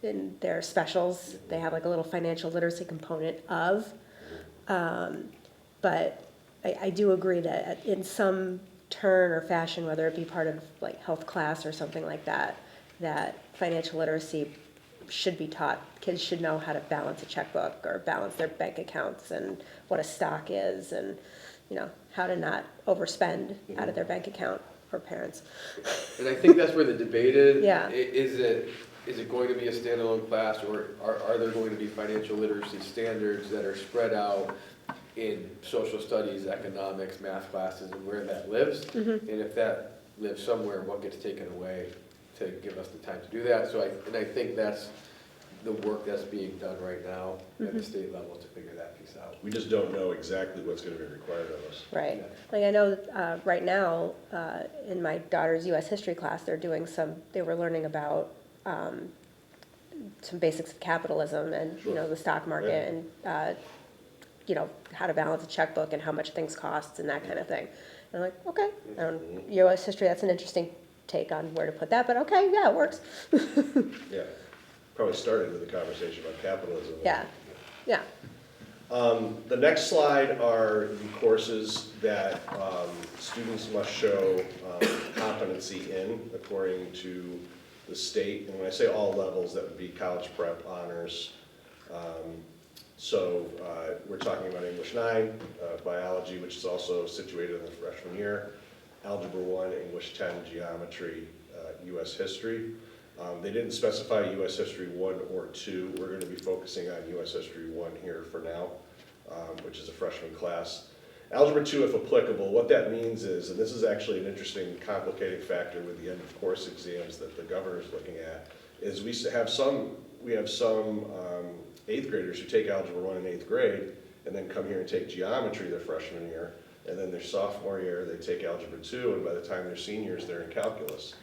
in their specials, they have like a little financial literacy component of, but I do agree that in some turn or fashion, whether it be part of like health class or something like that, that financial literacy should be taught. Kids should know how to balance a checkbook or balance their bank accounts and what a stock is and, you know, how to not overspend out of their bank account or parents. And I think that's where the debate is. Yeah. Is it going to be a standalone class, or are there going to be financial literacy standards that are spread out in social studies, economics, math classes, and where that lives? Mm-hmm. And if that lives somewhere, what gets taken away to give us the time to do that? So I think that's the work that's being done right now at the state level to figure that piece out. We just don't know exactly what's going to be required of us. Right. Like I know right now in my daughter's U.S. history class, they were learning about some basics of capitalism and, you know, the stock market and, you know, how to balance a checkbook and how much things cost and that kind of thing. And I'm like, okay, U.S. history, that's an interesting take on where to put that, but okay, yeah, it works. Yeah, probably started with a conversation about capitalism. Yeah, yeah. The next slide are the courses that students must show competency in according to the state. And when I say all levels, that would be college prep, honors. So we're talking about English 9, biology, which is also situated in the freshman year, Algebra 1, English 10, geometry, U.S. history. They didn't specify U.S. history 1 or 2. We're going to be focusing on U.S. history 1 here for now, which is a freshman class. Algebra 2, if applicable, what that means is, and this is actually an interesting complicating factor with the end of course exams that the governor is looking at, is we have some 8th graders who take Algebra 1 in 8th grade and then come here and take geometry their freshman year, and then their sophomore year they take Algebra 2, and by the time they're seniors they're in calculus.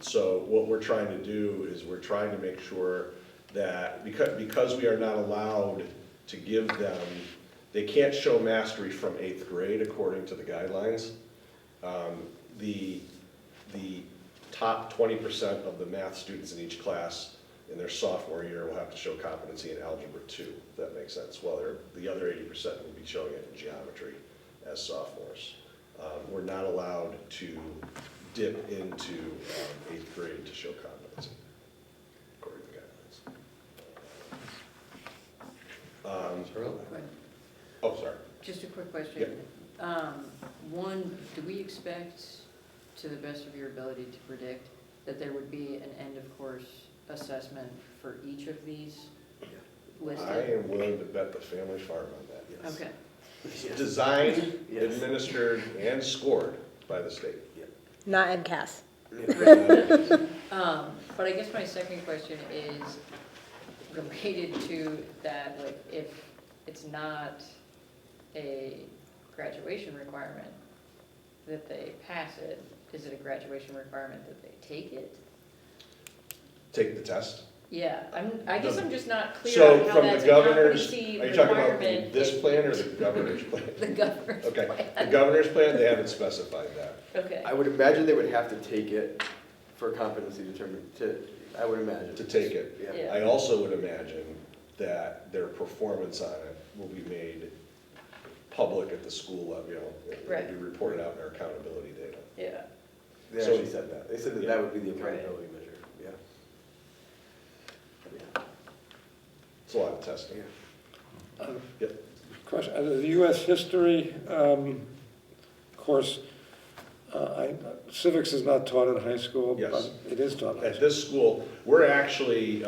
So what we're trying to do is we're trying to make sure that because we are not allowed to give them, they can't show mastery from 8th grade according to the guidelines. The top 20% of the math students in each class in their sophomore year will have to show competency in Algebra 2, if that makes sense, while the other 80% will be showing it in geometry as sophomores. We're not allowed to dip into 8th grade to show competency, according to the guidelines. Oh, sorry. Just a quick question. Yeah. One, do we expect, to the best of your ability to predict, that there would be an end of course assessment for each of these listed? I am willing to bet the family farm on that, yes. Okay. Designed, administered, and scored by the state. Not MCAS. But I guess my second question is related to that, like if it's not a graduation requirement that they pass it, is it a graduation requirement that they take it? Take the test. Yeah, I guess I'm just not clear So on how from that's the a governor's, competency are you talking about requirement. this plan or the governor's plan? The governor's Okay, plan. the governor's plan, they haven't specified that. Okay. I would imagine they would have to take it for competency determined, I would imagine. To take it. Yeah. I also would imagine that their performance on it will be made public at the school level, you know, it will Right. be reported out in their accountability data. Yeah. They So- actually said that. They said that that would be the accountability measure, yeah. It's a lot of testing. Yep. Question, the U.S. history course, civics is not taught in high school, Yes. but it is taught in high At school. this school, we're actually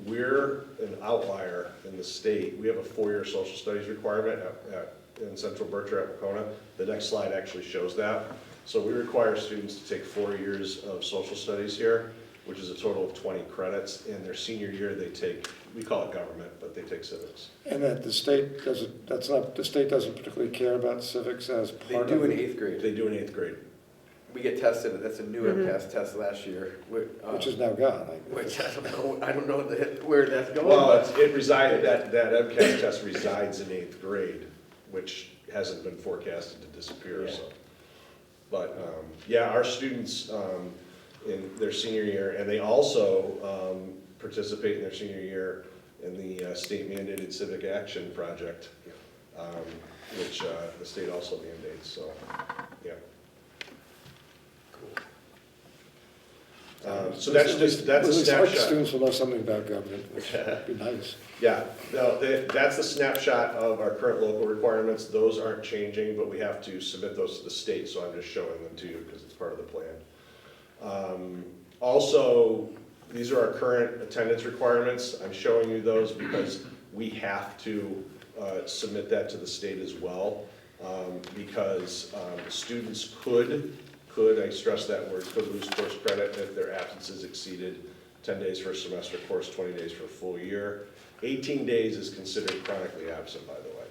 we're an outlier in the state. We have a 4-year social studies requirement in Central Berkshire at Wahconah. The next slide actually shows that. So we require students to take 4 years of social studies here, which is a total of 20 credits. In their senior year, they take, we call it government, but they take civics. And that the state doesn't, the state doesn't particularly care about civics as They part do of in it, 8th grade. They do in 8th grade. We get tested, that's a new M.A.S. test last year. which is now gone. Which I don't know where that's going. Well, it resided, that M.A.S. test resides in 8th grade, which hasn't been forecasted to disappear, so. But, yeah, our students in their senior year, and they also participate in their senior year in the state mandated civic action project, which the state also mandates, so, yeah. So that's a snapshot. Students will know something about government, which would be nice. Yeah, no, that's the snapshot of our current local requirements. Those aren't changing, but we have to submit those to the state, so I'm just showing them to you because it's part of the plan. Also, these are our current attendance requirements. I'm showing you those because we have to submit that to the state as well, because students could, I stress that word, could lose course credit if their absences exceeded 10 days for a semester course, 20 days for a full year. 18 days is considered chronically absent, by the way.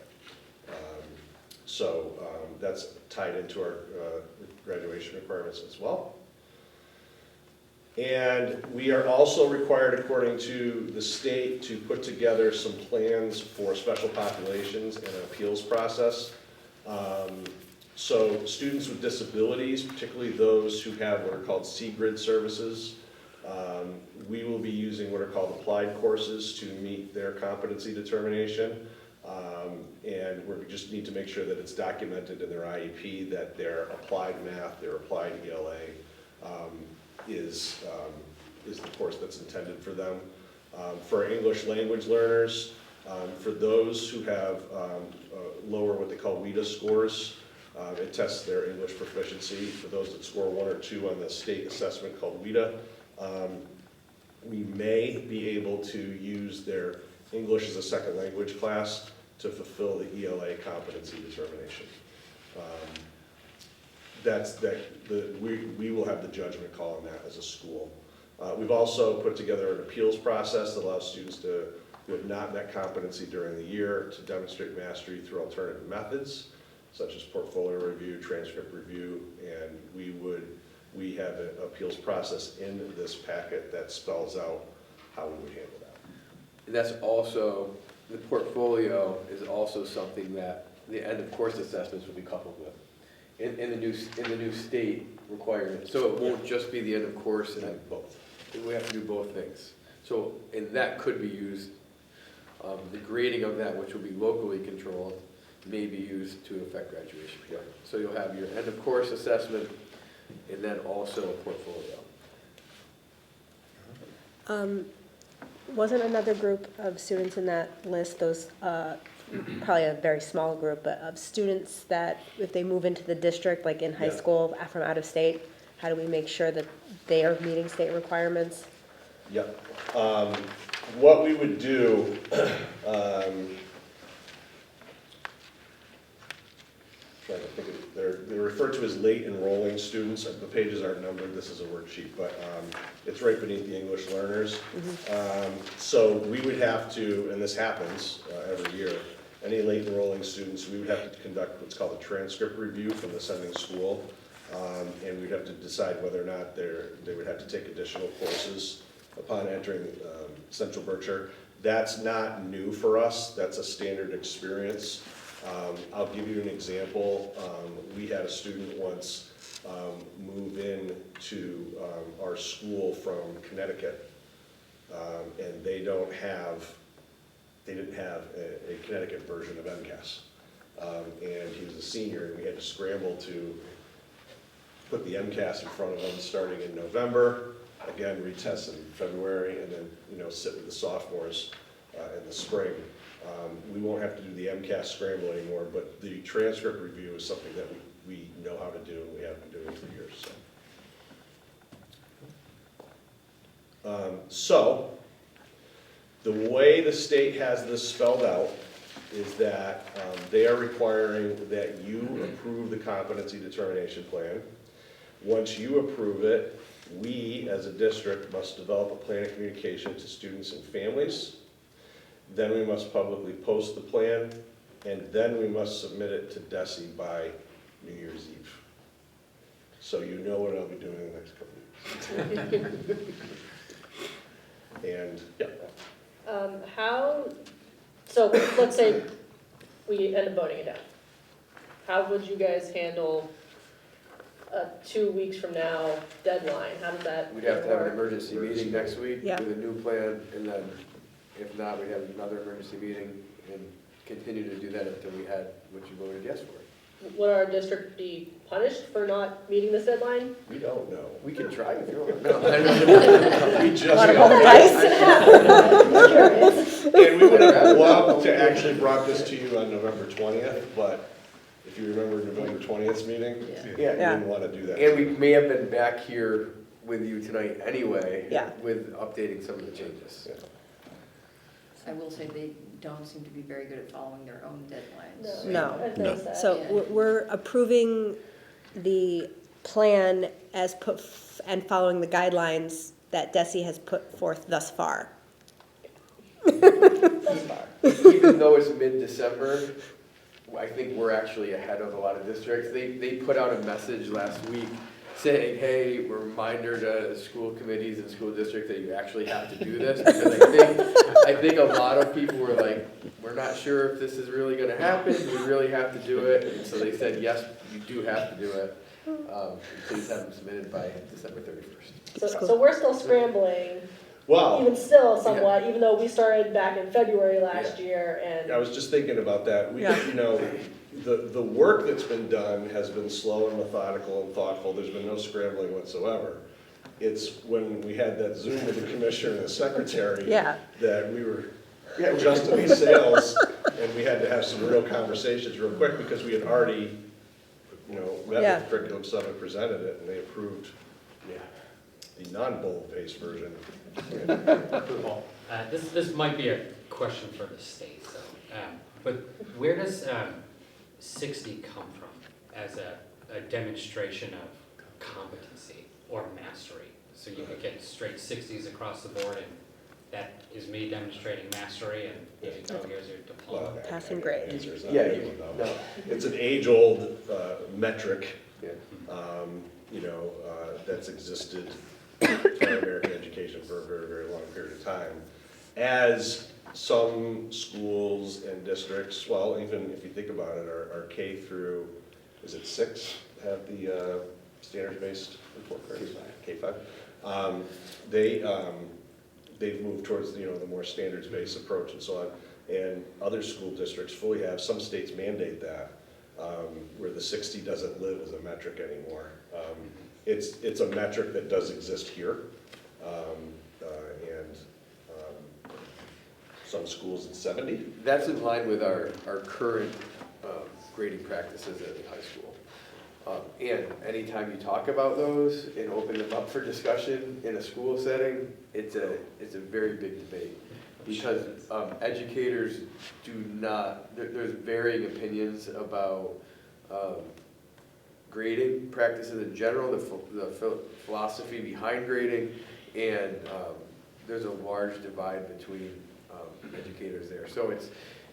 So that's tied into our graduation requirements as well. And we are also required, according to the state, to put together some plans for special populations and an appeals process. So students with disabilities, particularly those who have what are called C-grid services, we will be using what are called applied courses to meet their competency determination. And we just need to make sure that it's documented in their IEP that their applied math, their applied ELA is the course that's intended for them. For English language learners, for those who have lower what they call WIDA scores, it tests their English proficiency. For those that score 1 or 2 on the state assessment called WIDA, we may be able to use their English as a second language class to fulfill the ELA competency determination. We will have the judgment call on that as a school. We've also put together an appeals process that allows students who have not met competency during the year to demonstrate mastery through alternative methods, such as portfolio review, transcript review, and we have an appeals process in this packet that spells out how we would handle that. And that's also, the portfolio is also something that the end of course assessments will be coupled with in the new state requirement. So it won't just be the end of course and both. We have to do both things. So, and that could be used, the grading of that, which will be locally controlled, may be used to affect graduation. Yeah. So you'll have your end of course assessment and then also a portfolio. Wasn't another group of students in that list, those, probably a very small group, but of students that if they move into the district, like in high school from out of state, how do we make sure that they are meeting state requirements? Yep. What we would do, trying to think of, they're referred to as late enrolling students. The pages aren't numbered. This is a worksheet, but it's right beneath the English learners. So we would have to, and this happens every year, any late enrolling students, we would have to conduct what's called a transcript review from the sending school. And we'd have to decide whether or not they would have to take additional courses upon entering Central Berkshire. That's not new for us. That's a standard experience. I'll give you an example. We had a student once move in to our school from Connecticut, and they didn't have a Connecticut version of M.A.S. And he was a senior, and we had to scramble to put the M.A.S. in front of him starting in November, again retest in February, and then sit with the sophomores in the spring. We won't have to do the M.A.S. scramble anymore, but the transcript review is something that we know how to do, and we have been doing for years. So The way the state has this spelled out is that they are requiring that you approve the competency determination plan. Once you approve it, we, as a district, must develop a plan of communication to students and families. Then we must publicly post the plan, and then we must submit it to DESE by New Year's Eve. So you know what I'll be doing in the next couple of weeks. And, yeah. So let's say we end up voting it down. How would you guys handle a 2 weeks from now deadline? How does that We'd have to have an work? emergency meeting next week Yeah. with a new plan, and then if not, we'd have another emergency meeting and continue to do that until we had what you voted yes for. Would our district be punished for not meeting this deadline? We don't know. We can try if you want. No. We just Wanna got roll the dice? And we would have loved to actually brought this to you on November 20th, but if you remember November 20th's meeting, we Yeah, didn't want to do that. and we may have been back here with you tonight anyway. Yeah. With updating some of the changes. Yeah. I will say they don't seem to be very good at following their own deadlines. No. I noticed that. So we're approving the plan as put, and following the guidelines that DESE has put forth thus far. Thus far. Even though it's mid-December, I think we're actually ahead of a lot of districts. They put out a message last week saying, hey, reminder to school committees and school districts that you actually have to do this. Because I think a lot of people were like, we're not sure if this is really gonna happen, we really have to do it. And so they said, yes, you do have to do it. Please have them submitted by December 31st. So we're still scrambling, Well, even still somewhat, even though we started back in February last year and. I was just thinking about that. We, you know, the work that's been done has been slow and methodical and thoughtful. There's been no scrambling whatsoever. It's when we had that Zoom with the commissioner and the secretary that we were adjusting sales, and we had to have some real conversations real quick because we had already, you know, met with Curriculum Summit, presented it, and they approved the non-bold-faced version. Well, this might be a question for the state, so, but where does 60 come from as a demonstration of competency or mastery? So you could get straight 60s across the board, and that is me demonstrating mastery, and there you go, here's your diploma. Well, Passing grade. It's an age-old metric, you know, that's existed in American education for a very, very long period of time. As some schools and districts, well, even if you think about it, our K through, is it 6, have the standards-based report cards? K5. They've moved towards, you know, the more standards-based approach and so on. And other school districts fully have, some states mandate that, where the 60 doesn't live as a metric anymore. It's a metric that does exist here, and some schools it's 70. That's in line with our current grading practices at the high school. And anytime you talk about those and open them up for discussion in a school setting, it's a very big debate. Because educators do not, there's varying opinions about grading practices in general, the philosophy behind grading, and there's a large divide between educators there. So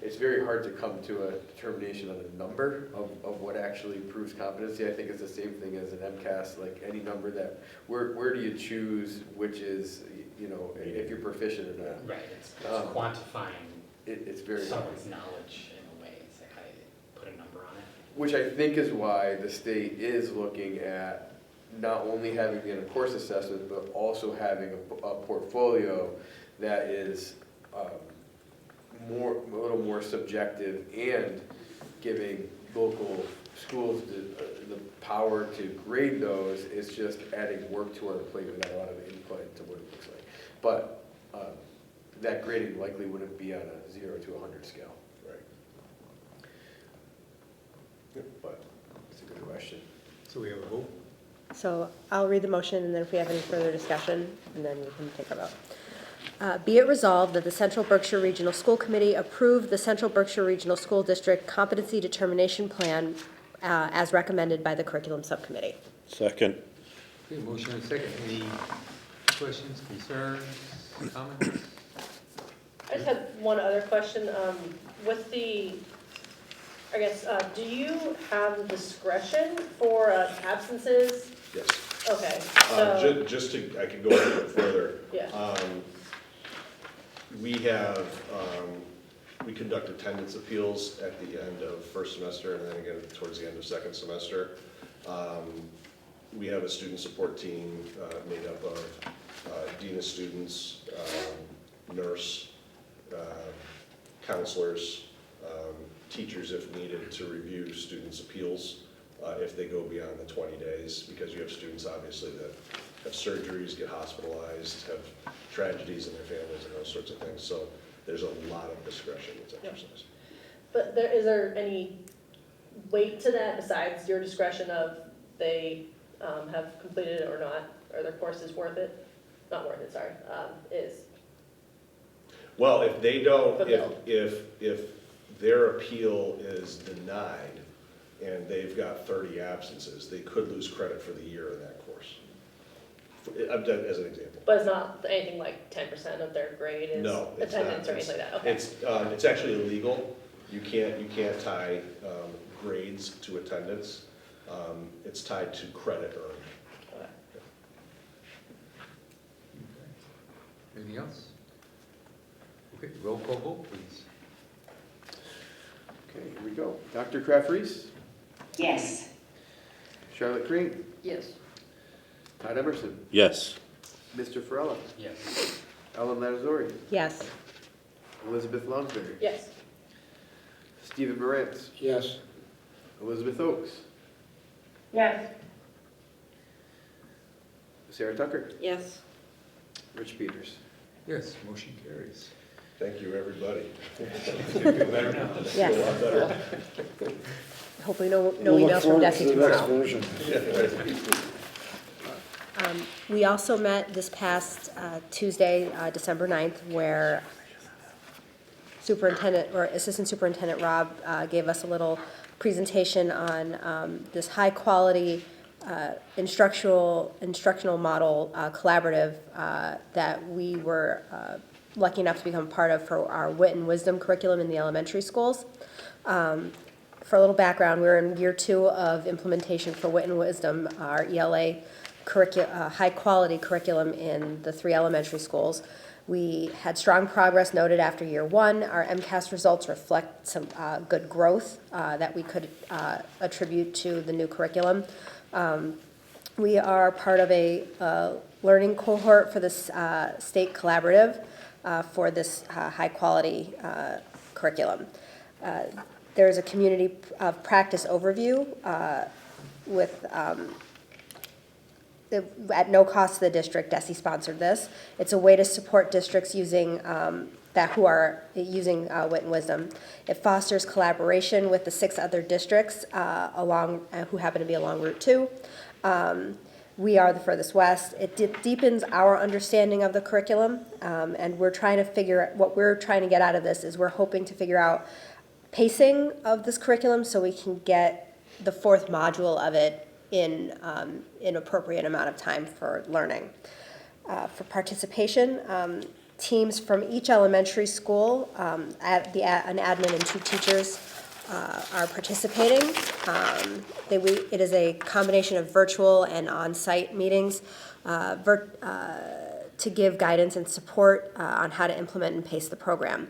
it's very hard to come to a determination on a number of what actually proves competency. I think it's the same thing as an M.A.S., like any number that, where do you choose which is, you know, if you're proficient or not. Right, it's quantifying it's very someone's knowledge in a way. It's like how you put a number on it. Which I think is why the state is looking at not only having the end-of-course assessment, but also having a portfolio that is a little more subjective, and giving local schools the power to grade those. Is just adding work to our plate without a lot of input into what it looks like. But that grading likely wouldn't be on a 0 to 100 scale. But it's a good question. So we have a vote? So I'll read the motion, and then if we have any further discussion, and then we can take our vote. Be it resolved that the Central Berkshire Regional School Committee approve the Central Berkshire Regional School District Competency Determination Plan as recommended by the Curriculum Subcommittee. Second. Okay, motion and second. Any questions, concerns, comments? I just had one other question. With the, I guess, do you have discretion for absences? Yes. Okay, so, Just to, I could go a little bit further. yeah, We have, we conduct attendance appeals at the end of first semester and then again towards the end of second semester. We have a student support team made up of dean of students, nurse, counselors, teachers if needed to review students' appeals if they go beyond the 20 days, because you have students obviously that have surgeries, get hospitalized, have tragedies in their families and those sorts of things. So there's a lot of discretion that's exercised. but is there any weight to that besides your discretion of they have completed it or not? Are their courses worth it? Not worth it, sorry, is. Well, if they don't, Fulfilled. if their appeal is denied and they've got 30 absences, they could lose credit for the year in that course. As an example. But it's not anything like 10% of their grade is No, it's not. attendance or anything like that, okay. It's actually illegal. You can't tie grades to attendance. It's tied to credit earned. Okay. Anything else? Okay, roll call vote, please. Okay, here we go. Dr. Kraft-Reese, Yes. Charlotte Green, Yes. Todd Emerson, Yes. Mr. Farella, Yes. Ellen Lazzori, Yes. Elizabeth Lonsberry, Yes, Stephen Morantz, Yes. Elizabeth Oaks, Yes. Sarah Tucker, Yes. Rich Peters. Yes, motion carries. Thank you, everybody. Feel better now? Yes. A lot better. Hopefully no We'll look emails from forward Desi to the next tomorrow. version. We also met this past Tuesday, December 9th, where Assistant Superintendent Rob gave us a little presentation on this high-quality instructional model collaborative that we were lucky enough to become part of for our Wit and Wisdom curriculum in the elementary schools. For a little background, we're in year 2 of implementation for Wit and Wisdom, our ELA high-quality curriculum in the 3 elementary schools. We had strong progress noted after year 1. Our MCAS results reflect some good growth that we could attribute to the new curriculum. We are part of a learning cohort for this state collaborative for this high-quality curriculum. There's a community of practice overview with at no cost to the district. DESE sponsored this. It's a way to support districts using who are using Wit and Wisdom. It fosters collaboration with the 6 other districts who happen to be along Route 2. We are the furthest west. It deepens our understanding of the curriculum, and we're trying to what we're trying to get out of this is we're hoping to figure out pacing of this curriculum so we can get the 4th module of it in an appropriate amount of time for learning. For participation, teams from each elementary school, an admin and 2 teachers are participating. It is a combination of virtual and on-site meetings to give guidance and support on how to implement and pace the program.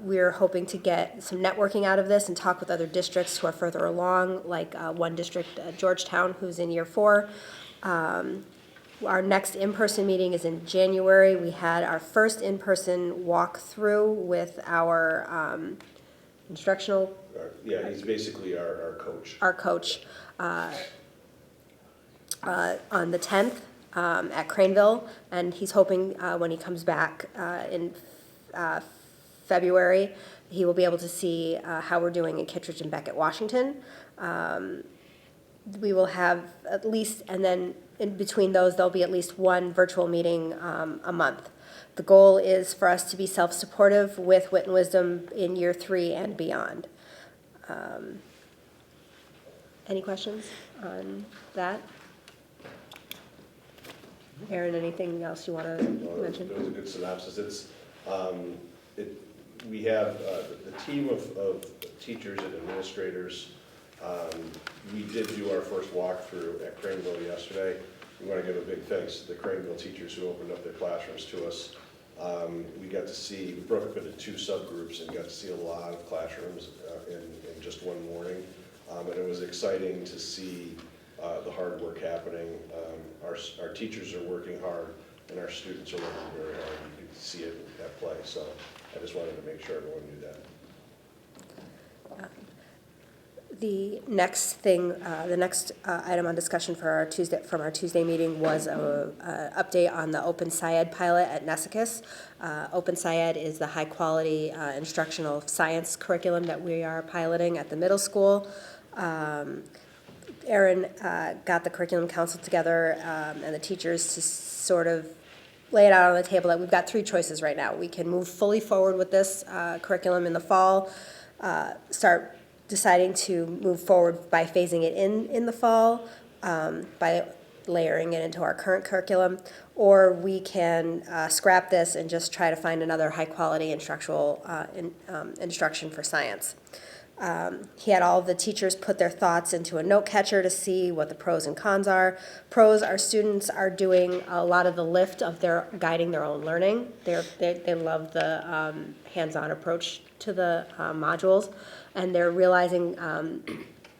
We're hoping to get some networking out of this and talk with other districts who are further along, like one district, Georgetown, who's in year 4. Our next in-person meeting is in January. We had our first in-person walk-through with our instructional. Yeah, he's basically our coach. Our coach on the 10th at Craneville, and he's hoping when he comes back in February, he will be able to see how we're doing in Kittredge and Beckett, Washington. We will have at least, and then in between those, there'll be at least one virtual meeting a month. The goal is for us to be self-supportive with wit and wisdom in year 3 and beyond. Any questions on that? Erin, anything else you want to mention? It was a good synopsis. We have the team of teachers and administrators. We did do our first walkthrough at Craneville yesterday. We want to give a big thanks to the Craneville teachers who opened up their classrooms to us. We got to see, we broke up into 2 subgroups and got to see a lot of classrooms in just one morning. And it was exciting to see the hard work happening. Our teachers are working hard and our students are working very hard. You can see it at play. So I just wanted to make sure everyone knew that. The next thing, the next item on discussion for our Tuesday meeting was a update on the Open SciEd pilot at M.A.S.C. Open SciEd is the high-quality instructional science curriculum that we are piloting at the middle school. Erin got the curriculum council together and the teachers to sort of lay it out on the table that we've got 3 choices right now. We can move fully forward with this curriculum in the fall, start deciding to move forward by phasing it in the fall, by layering it into our current curriculum, or we can scrap this and just try to find another high-quality instructional instruction for science. He had all of the teachers put their thoughts into a note catcher to see what the pros and cons are. Pros, our students are doing a lot of the lift of their guiding their own learning. They love the hands-on approach to the modules, and they're realizing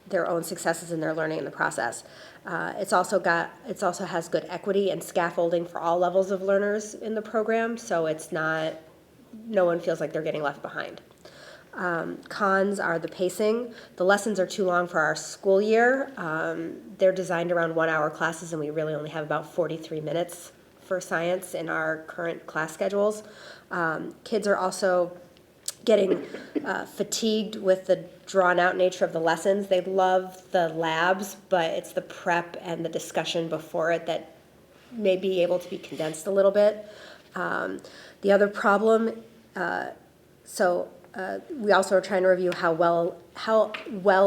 their own successes in their learning in the process. It's also has good equity and scaffolding for all levels of learners in the program, so it's not, no one feels like they're getting left behind. Cons are the pacing. The lessons are too long for our school year. They're designed around 1-hour classes, and we really only have about 43 minutes for science in our current class schedules. Kids are also getting fatigued with the drawn-out nature of the lessons. They love the labs, but it's the prep and the discussion before it that may be able to be condensed a little bit. The other problem, we also are trying to review how well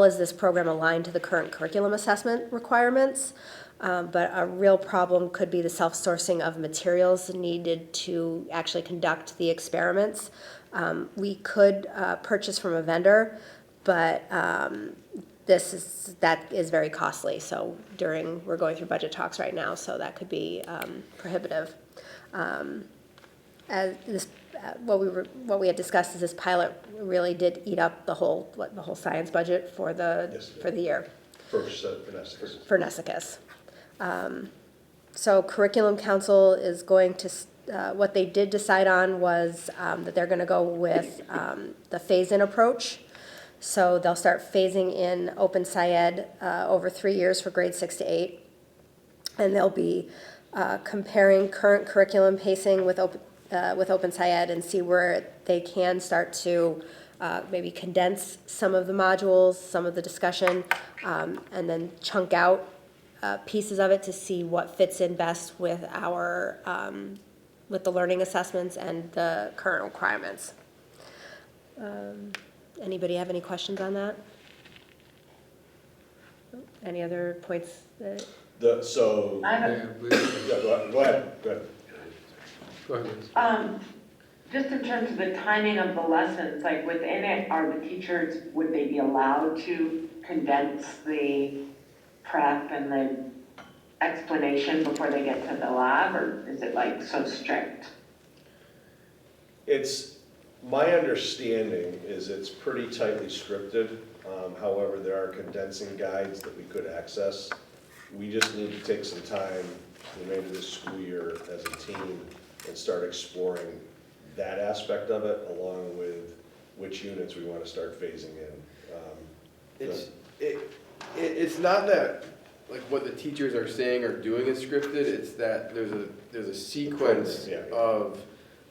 is this program aligned to the current curriculum assessment requirements. But a real problem could be the self-sourcing of materials needed to actually conduct the experiments. We could purchase from a vendor, but that is very costly. So we're going through budget talks right now, so that could be prohibitive. What we had discussed is this pilot really did eat up the whole science budget for the year. For M.A.S.S. For M.A.S.C. So Curriculum Council is going to, what they did decide on was that they're going to go with the phase-in approach. So they'll start phasing in Open SciEd over 3 years for grades 6 to 8. And they'll be comparing current curriculum pacing with Open SciEd and see where they can start to maybe condense some of the modules, some of the discussion, and then chunk out pieces of it to see what fits in best with our with the learning assessments and the current requirements. Anybody have any questions on that? Any other points? Go ahead. Just in terms of the timing of the lessons, like within it, are the teachers, would they be allowed to condense the prep and the explanation before they get to the lab, or is it like so strict? My understanding is it's pretty tightly scripted. However, there are condensing guides that we could access. We just need to take some time remainder of this school year as a team and start exploring that aspect of it, along with which units we want to start phasing in. It's not that like what the teachers are saying or doing is scripted. It's that there's a sequence of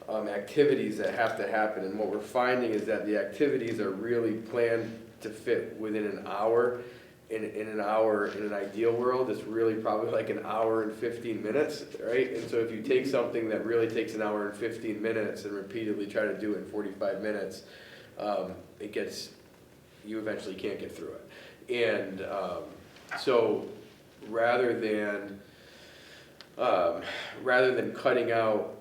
activities that have to happen, and what we're finding is that the activities are really planned to fit within an hour, in an hour, in an ideal world, it's really probably like an hour and 15 minutes, right? And so if you take something that really takes an hour and 15 minutes and repeatedly try to do it in 45 minutes, you eventually can't get through it. And so rather than cutting out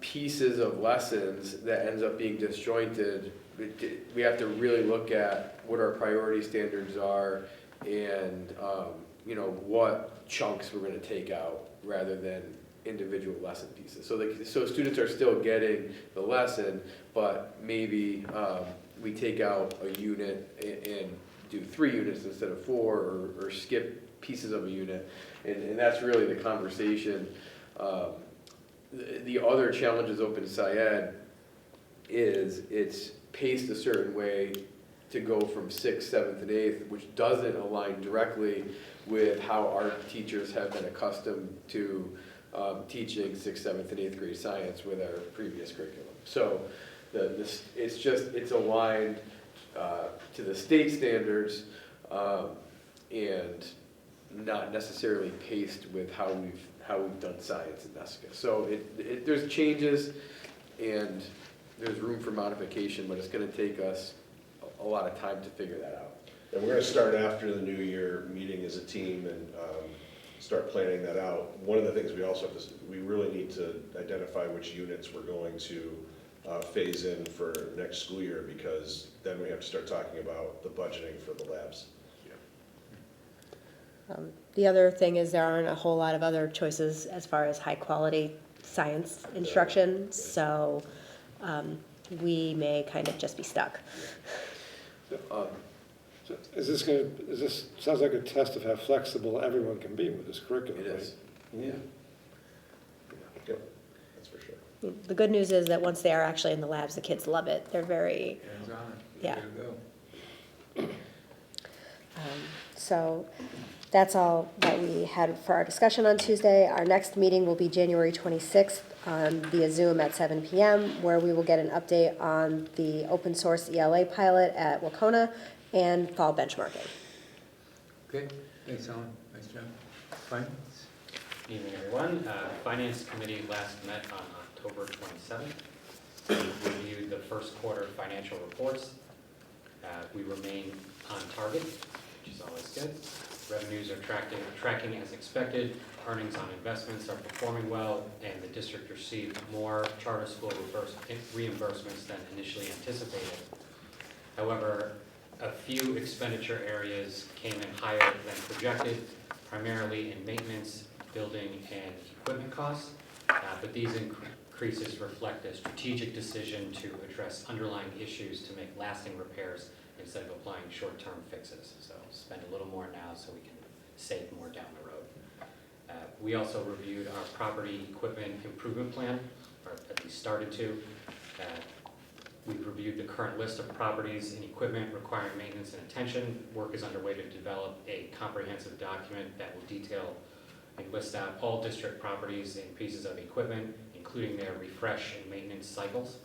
pieces of lessons that ends up being disjointed, we have to really look at what our priority standards are and what chunks we're going to take out rather than individual lesson pieces. So students are still getting the lesson, but maybe we take out a unit and do 3 units instead of 4, or skip pieces of a unit, and that's really the conversation. The other challenges Open SciEd is it's paced a certain way to go from 6th, 7th, and 8th, which doesn't align directly with how our teachers have been accustomed to teaching 6th, 7th, and 8th grade science with our previous curriculum. So it's aligned to the state standards and not necessarily paced with how we've done science in MESC. So there's changes and there's room for modification, but it's going to take us a lot of time to figure that out. And we're going to start after the new year, meeting as a team and start planning that out. One of the things we also have to, we really need to identify which units we're going to phase in for next school year, because then we have to start talking about the budgeting for the labs. The other thing is there aren't a whole lot of other choices as far as high quality science instruction, so we may kind of just be stuck. So this sounds like a test of how flexible everyone can be with this curriculum. It is. Right? Yeah. Yep, that's for sure. The good news is that once they are actually in the labs, the kids love it. They're very, Hands-on, yeah. ready to go. So that's all that we had for our discussion on Tuesday. Our next meeting will be January 26th via Zoom at 7 p.m., where we will get an update on the open source ELA pilot at Wahconah and fall benchmarking. Okay, thanks, Alan. Nice job. Finance? Evening, everyone. Finance Committee last met on October 27th. We reviewed the first quarter financial reports. We remain on target, which is always good. Revenues are tracking as expected. Earnings on investments are performing well, and the district received more charter school reimbursements than initially anticipated. However, a few expenditure areas came in higher than projected, primarily in maintenance, building, and equipment costs. But these increases reflect a strategic decision to address underlying issues to make lasting repairs instead of applying short-term fixes. So spend a little more now so we can save more down the road. We also reviewed our property equipment improvement plan, or at least started to. We've reviewed the current list of properties and equipment requiring maintenance and attention. Work is underway to develop a comprehensive document that will detail and list out all district properties and pieces of equipment, including their refresh and maintenance cycles.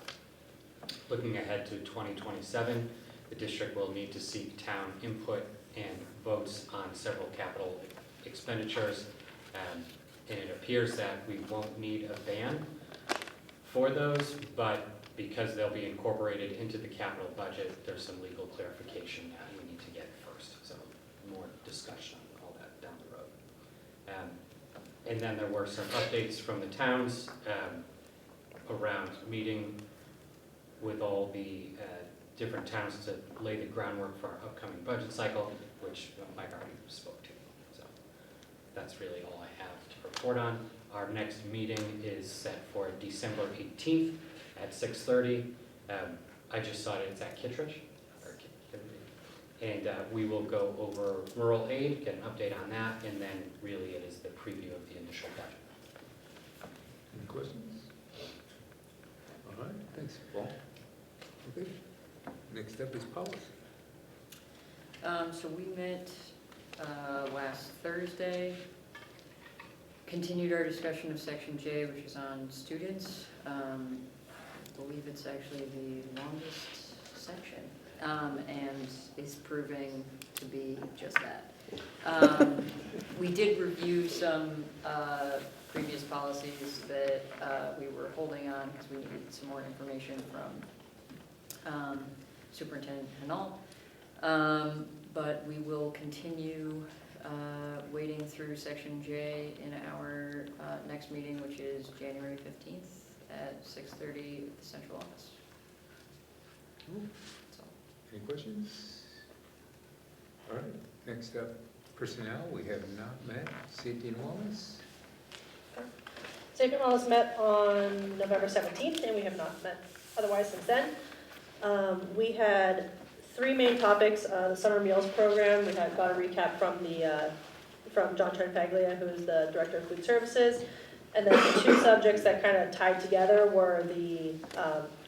Looking ahead to 2027, the district will need to seek town input and votes on several capital expenditures. And it appears that we won't need a ban for those, but because they'll be incorporated into the capital budget, there's some legal clarification that we need to get first. So more discussion on all that down the road. And then there were some updates from the towns around meeting with all the different towns to lay the groundwork for our upcoming budget cycle, which Mike already spoke to. So that's really all I have to report on. Our next meeting is set for December 18th at 6:30. I just saw it, it's at Kittredge. And we will go over rural aid, get an update on that, and then really it is the preview of the initial budget. Any questions? All right, thanks, Paul. Okay, next up is policy. So we met last Thursday, continued our discussion of Section J, which is on students. I believe it's actually the longest section. and is proving to be just that. We did review some previous policies that we were holding on because we needed some more information from Superintendent Hanal. But we will continue wading through Section J in our next meeting, which is January 15th at 6:30 at the central office. That's all. Any questions? All right, next up, personnel, we have not met. Safety and wellness? Safety and Wellness met on November 17th, and we have not met otherwise since then. We had 3 main topics. The summer meals program, we had got a recap from John Trenfaglia, who is the Director of Food Services. And then the 2 subjects that kind of tied together were the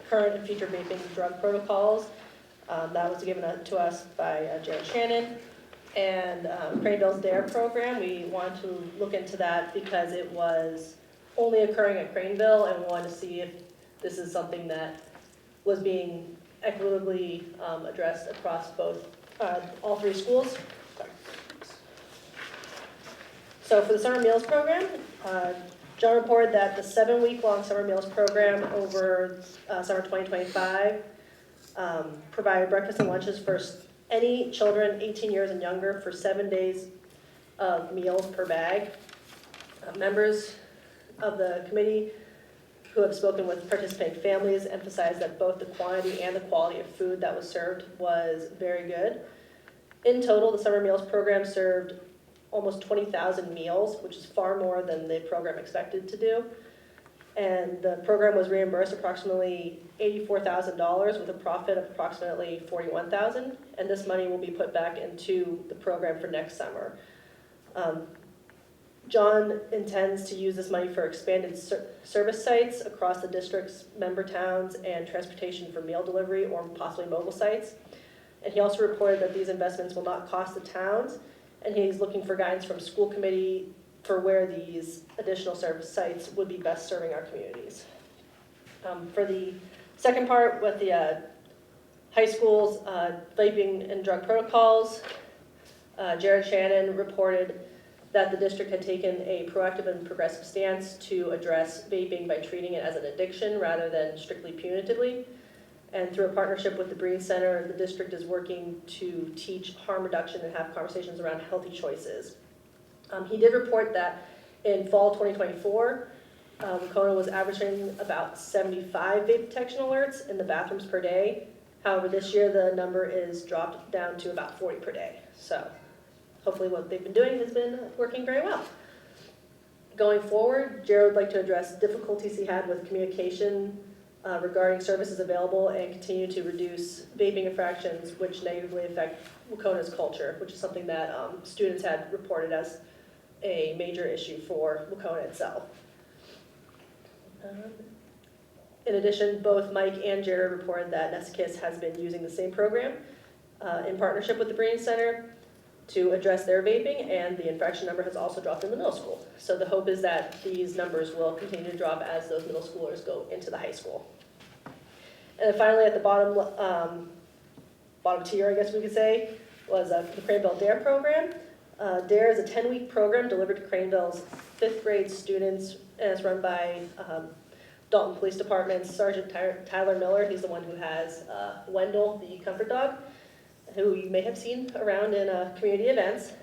current and future vaping drug protocols. That was given to us by Jared Shannon. And Craneville's DARE program, we wanted to look into that because it was only occurring at Craneville, and we wanted to see if this is something that was being equitably addressed across both, all 3 schools. So for the summer meals program, John reported that the 7-week-long summer meals program over summer 2025 provided breakfast and lunches for any children 18 years and younger for 7 days of meals per bag. Members of the committee who have spoken with participating families emphasized that both the quantity and the quality of food that was served was very good. In total, the summer meals program served almost 20,000 meals, which is far more than the program expected to do. And the program was reimbursed approximately $84,000 with a profit of approximately $41,000. And this money will be put back into the program for next summer. John intends to use this money for expanded service sites across the district's member towns and transportation for meal delivery or possibly mobile sites. And he also reported that these investments will not cost the towns, and he's looking for guidance from school committee for where these additional service sites would be best serving our communities. For the second part, with the high schools vaping and drug protocols, Jared Shannon reported that the district had taken a proactive and progressive stance to address vaping by treating it as an addiction rather than strictly punitively. And through a partnership with the Breen Center, the district is working to teach harm reduction and have conversations around healthy choices. He did report that in fall 2024, Wahconah was averaging about 75 vape detection alerts in the bathrooms per day. However, this year the number is dropped down to about 40 per day. So hopefully what they've been doing has been working very well. Going forward, Jared would like to address difficulties he had with communication regarding services available and continue to reduce vaping infractions which negatively affect Wahconah's culture, which is something that students had reported as a major issue for Wahconah itself. In addition, both Mike and Jared reported that M.A.S.S has been using the same program in partnership with the Breen Center to address their vaping, and the infraction number has also dropped in the middle school. So the hope is that these numbers will continue to drop as those middle schoolers go into the high school. And then finally, at the bottom tier, I guess we could say, was the Craneville DARE program. DARE is a 10-week program delivered to Craneville's 5th grade students, and it's run by Dalton Police Department's Sergeant Tyler Miller. He's the one who has Wendell, the comfort dog, who you may have seen around in community events.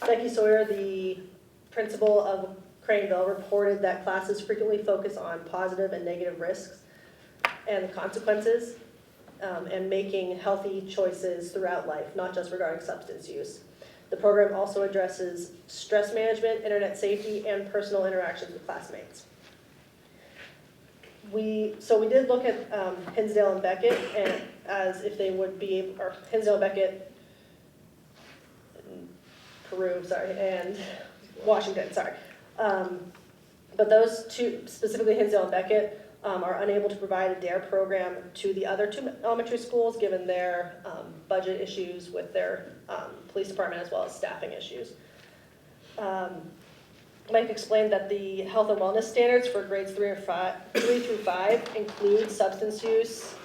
Becky Sawyer, the principal of Craneville, reported that classes frequently focus on positive and negative risks and the consequences, and making healthy choices throughout life, not just regarding substance use. The program also addresses stress management, internet safety, and personal interactions with classmates. We did look at Hinsdale and Beckett, and as if they would be able, or Hinsdale and Beckett, Peru, sorry, and Washington, sorry. But those two, specifically Hinsdale and Beckett, are unable to provide a DARE program to the other 2 elementary schools given their budget issues with their police department as well as staffing issues. Mike explained that the health and wellness standards for grades 3 through 5 include substance use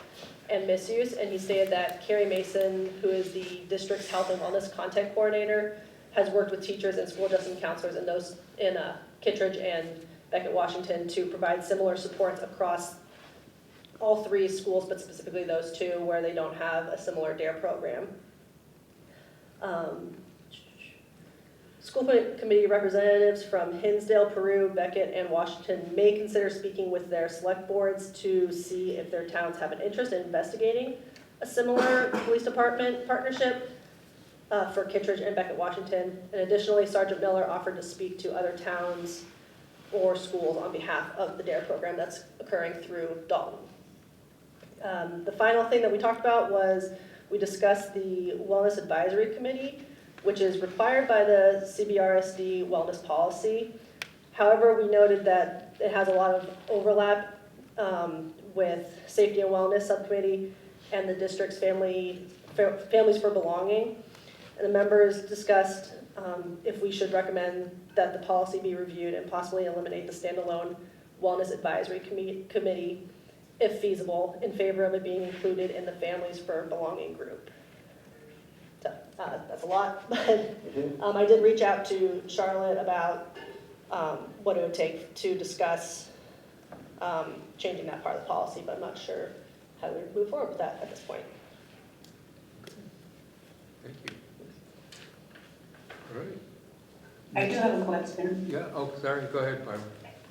and misuse, and he stated that Carrie Mason, who is the district's health and wellness content coordinator, has worked with teachers and school adjustment counselors in those in Kittredge and Beckett, Washington, to provide similar supports across all 3 schools, but specifically those 2 where they don't have a similar DARE program. School committee representatives from Hinsdale, Peru, Beckett, and Washington may consider speaking with their select boards to see if their towns have an interest in investigating a similar police department partnership for Kittredge and Beckett, Washington. And additionally, Sergeant Miller offered to speak to other towns or schools on behalf of the DARE program that's occurring through Dalton. The final thing that we talked about was we discussed the Wellness Advisory Committee, which is required by the CBRSD wellness policy. However, we noted that it has a lot of overlap with Safety and Wellness Subcommittee and the district's Families for Belonging. And the members discussed if we should recommend that the policy be reviewed and possibly eliminate the standalone Wellness Advisory Committee, if feasible, in favor of it being included in the Families for Belonging group. So that's a lot, but I did reach out to Charlotte about what it would take to discuss changing that part of the policy, but I'm not sure how we would move forward with that at this point. Thank you. All right. I do have a question. Yeah, oh, sorry, go ahead, Barbara.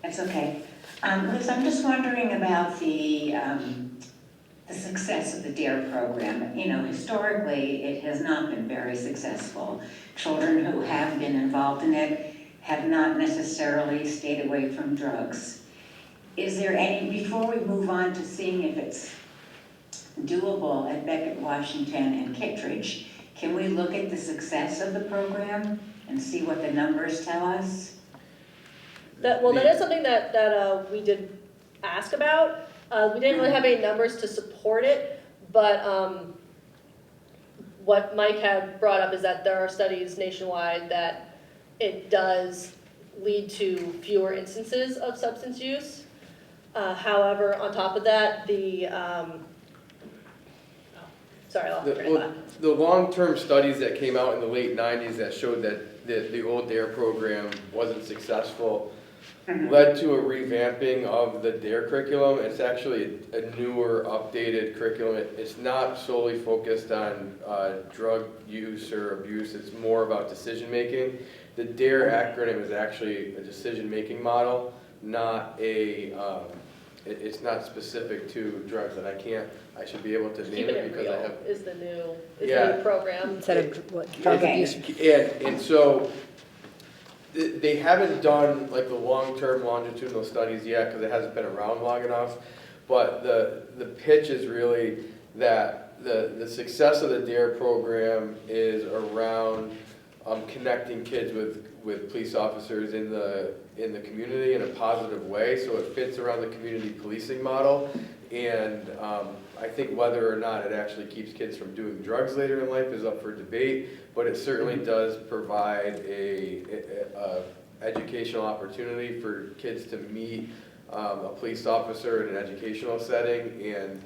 That's okay. Liz, I'm just wondering about the success of the DARE program. You know, historically, it has not been very successful. Children who have been involved in it have not necessarily stayed away from drugs. Is there any, before we move on to seeing if it's doable at Beckett, Washington, and Kittredge, can we look at the success of the program and see what the numbers tell us? That is something that we did ask about. We didn't really have any numbers to support it, but what Mike had brought up is that there are studies nationwide that it does lead to fewer instances of substance use. However, on top of that, the the long-term studies that came out in the late 90s that showed that the old DARE program wasn't successful led to a revamping of the DARE curriculum. It's actually a newer, updated curriculum. It's not solely focused on drug use or abuse. It's more about decision-making. The DARE acronym is actually a decision-making model, not a, it's not specific to drugs, and I should be able to name it because I have. Is the new program. Instead of drug abuse. And so they haven't done like the long-term longitudinal studies yet because it hasn't been around long enough. But the pitch is really that the success of the DARE program is around connecting kids with police officers in the community in a positive way. So it fits around the community policing model. And I think whether or not it actually keeps kids from doing drugs later in life is up for debate, but it certainly does provide a educational opportunity for kids to meet a police officer in an educational setting, and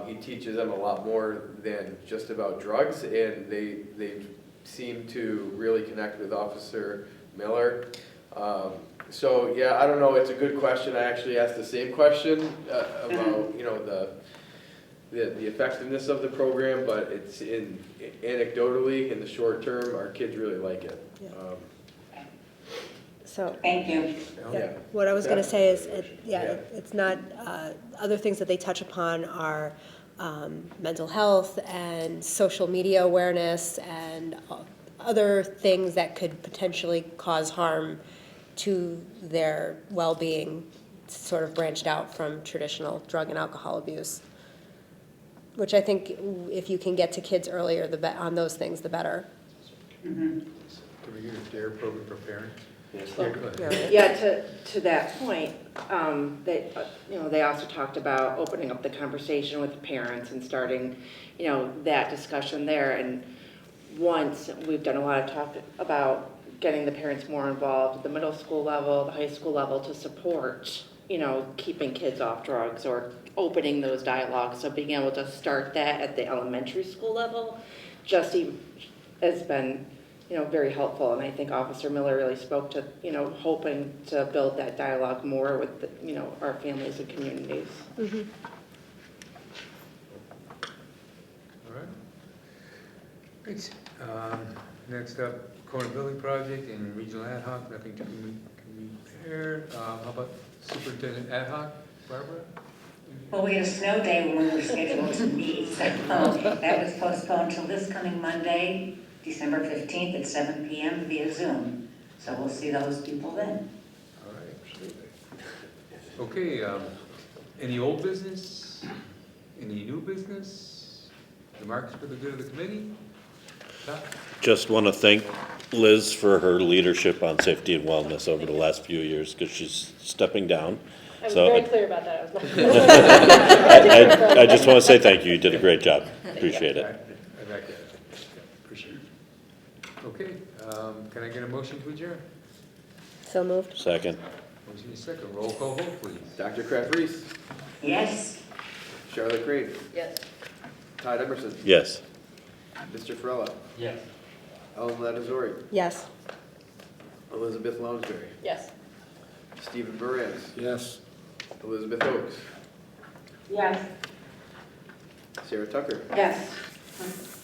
he teaches them a lot more than just about drugs, and they seem to really connect with Officer Miller. So yeah, I don't know, it's a good question. I actually asked the same question about, you know, the effectiveness of the program, but it's anecdotally, in the short term, our kids really like it. Yeah. So. Thank you. Yeah. What I was going to say is, it's not, other things that they touch upon are mental health and social media awareness and other things that could potentially cause harm to their well-being, sort of branched out from traditional drug and alcohol abuse. Which I think if you can get to kids earlier on those things, the better. Can we use DARE program for parents? Yeah, to that point, they also talked about opening up the conversation with the parents and starting, that discussion there. And once we've done a lot of talk about getting the parents more involved at the middle school level, the high school level, to support keeping kids off drugs or opening those dialogues. So being able to start that at the elementary school level has been, very helpful. And I think Officer Miller really spoke to, hoping to build that dialogue more with, our families and communities. Mhm. All right. Thanks. Next up, corner building project and regional ad hoc, nothing to compare. How about superintendent ad hoc, Barbara? Well, we had a snow day when we were scheduled to meet, so that was postponed till this coming Monday, December 15th at 7 p.m. via Zoom. So we'll see those people then. All right. Okay, any old business? Any new business? Remarks for the good of the committee? Todd? Just want to thank Liz for her leadership on safety and wellness over the last few years, because she's stepping down. I was So very clear about that. I just want to say thank you. You did a great job. Appreciate it. I like that. Appreciate it. Okay, can I get a motion to adjourn? So moved. Second. Motion is second. Roll call vote, please. Dr. Kraft Reese, Yes? Charlotte Craig, Yes. Todd Emerson, Yes. Mr. Farella, Yes. Ellen Ladazori, Yes. Elizabeth Lounsbury, Yes. Stephen Burress, Yes. Elizabeth Oakes, Yes. Sarah Tucker, Yes.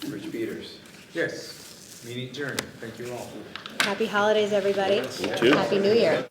Rich Peters. Yes, meeting adjourned. Thank you all. Happy holidays, everybody. You too. Happy New Year.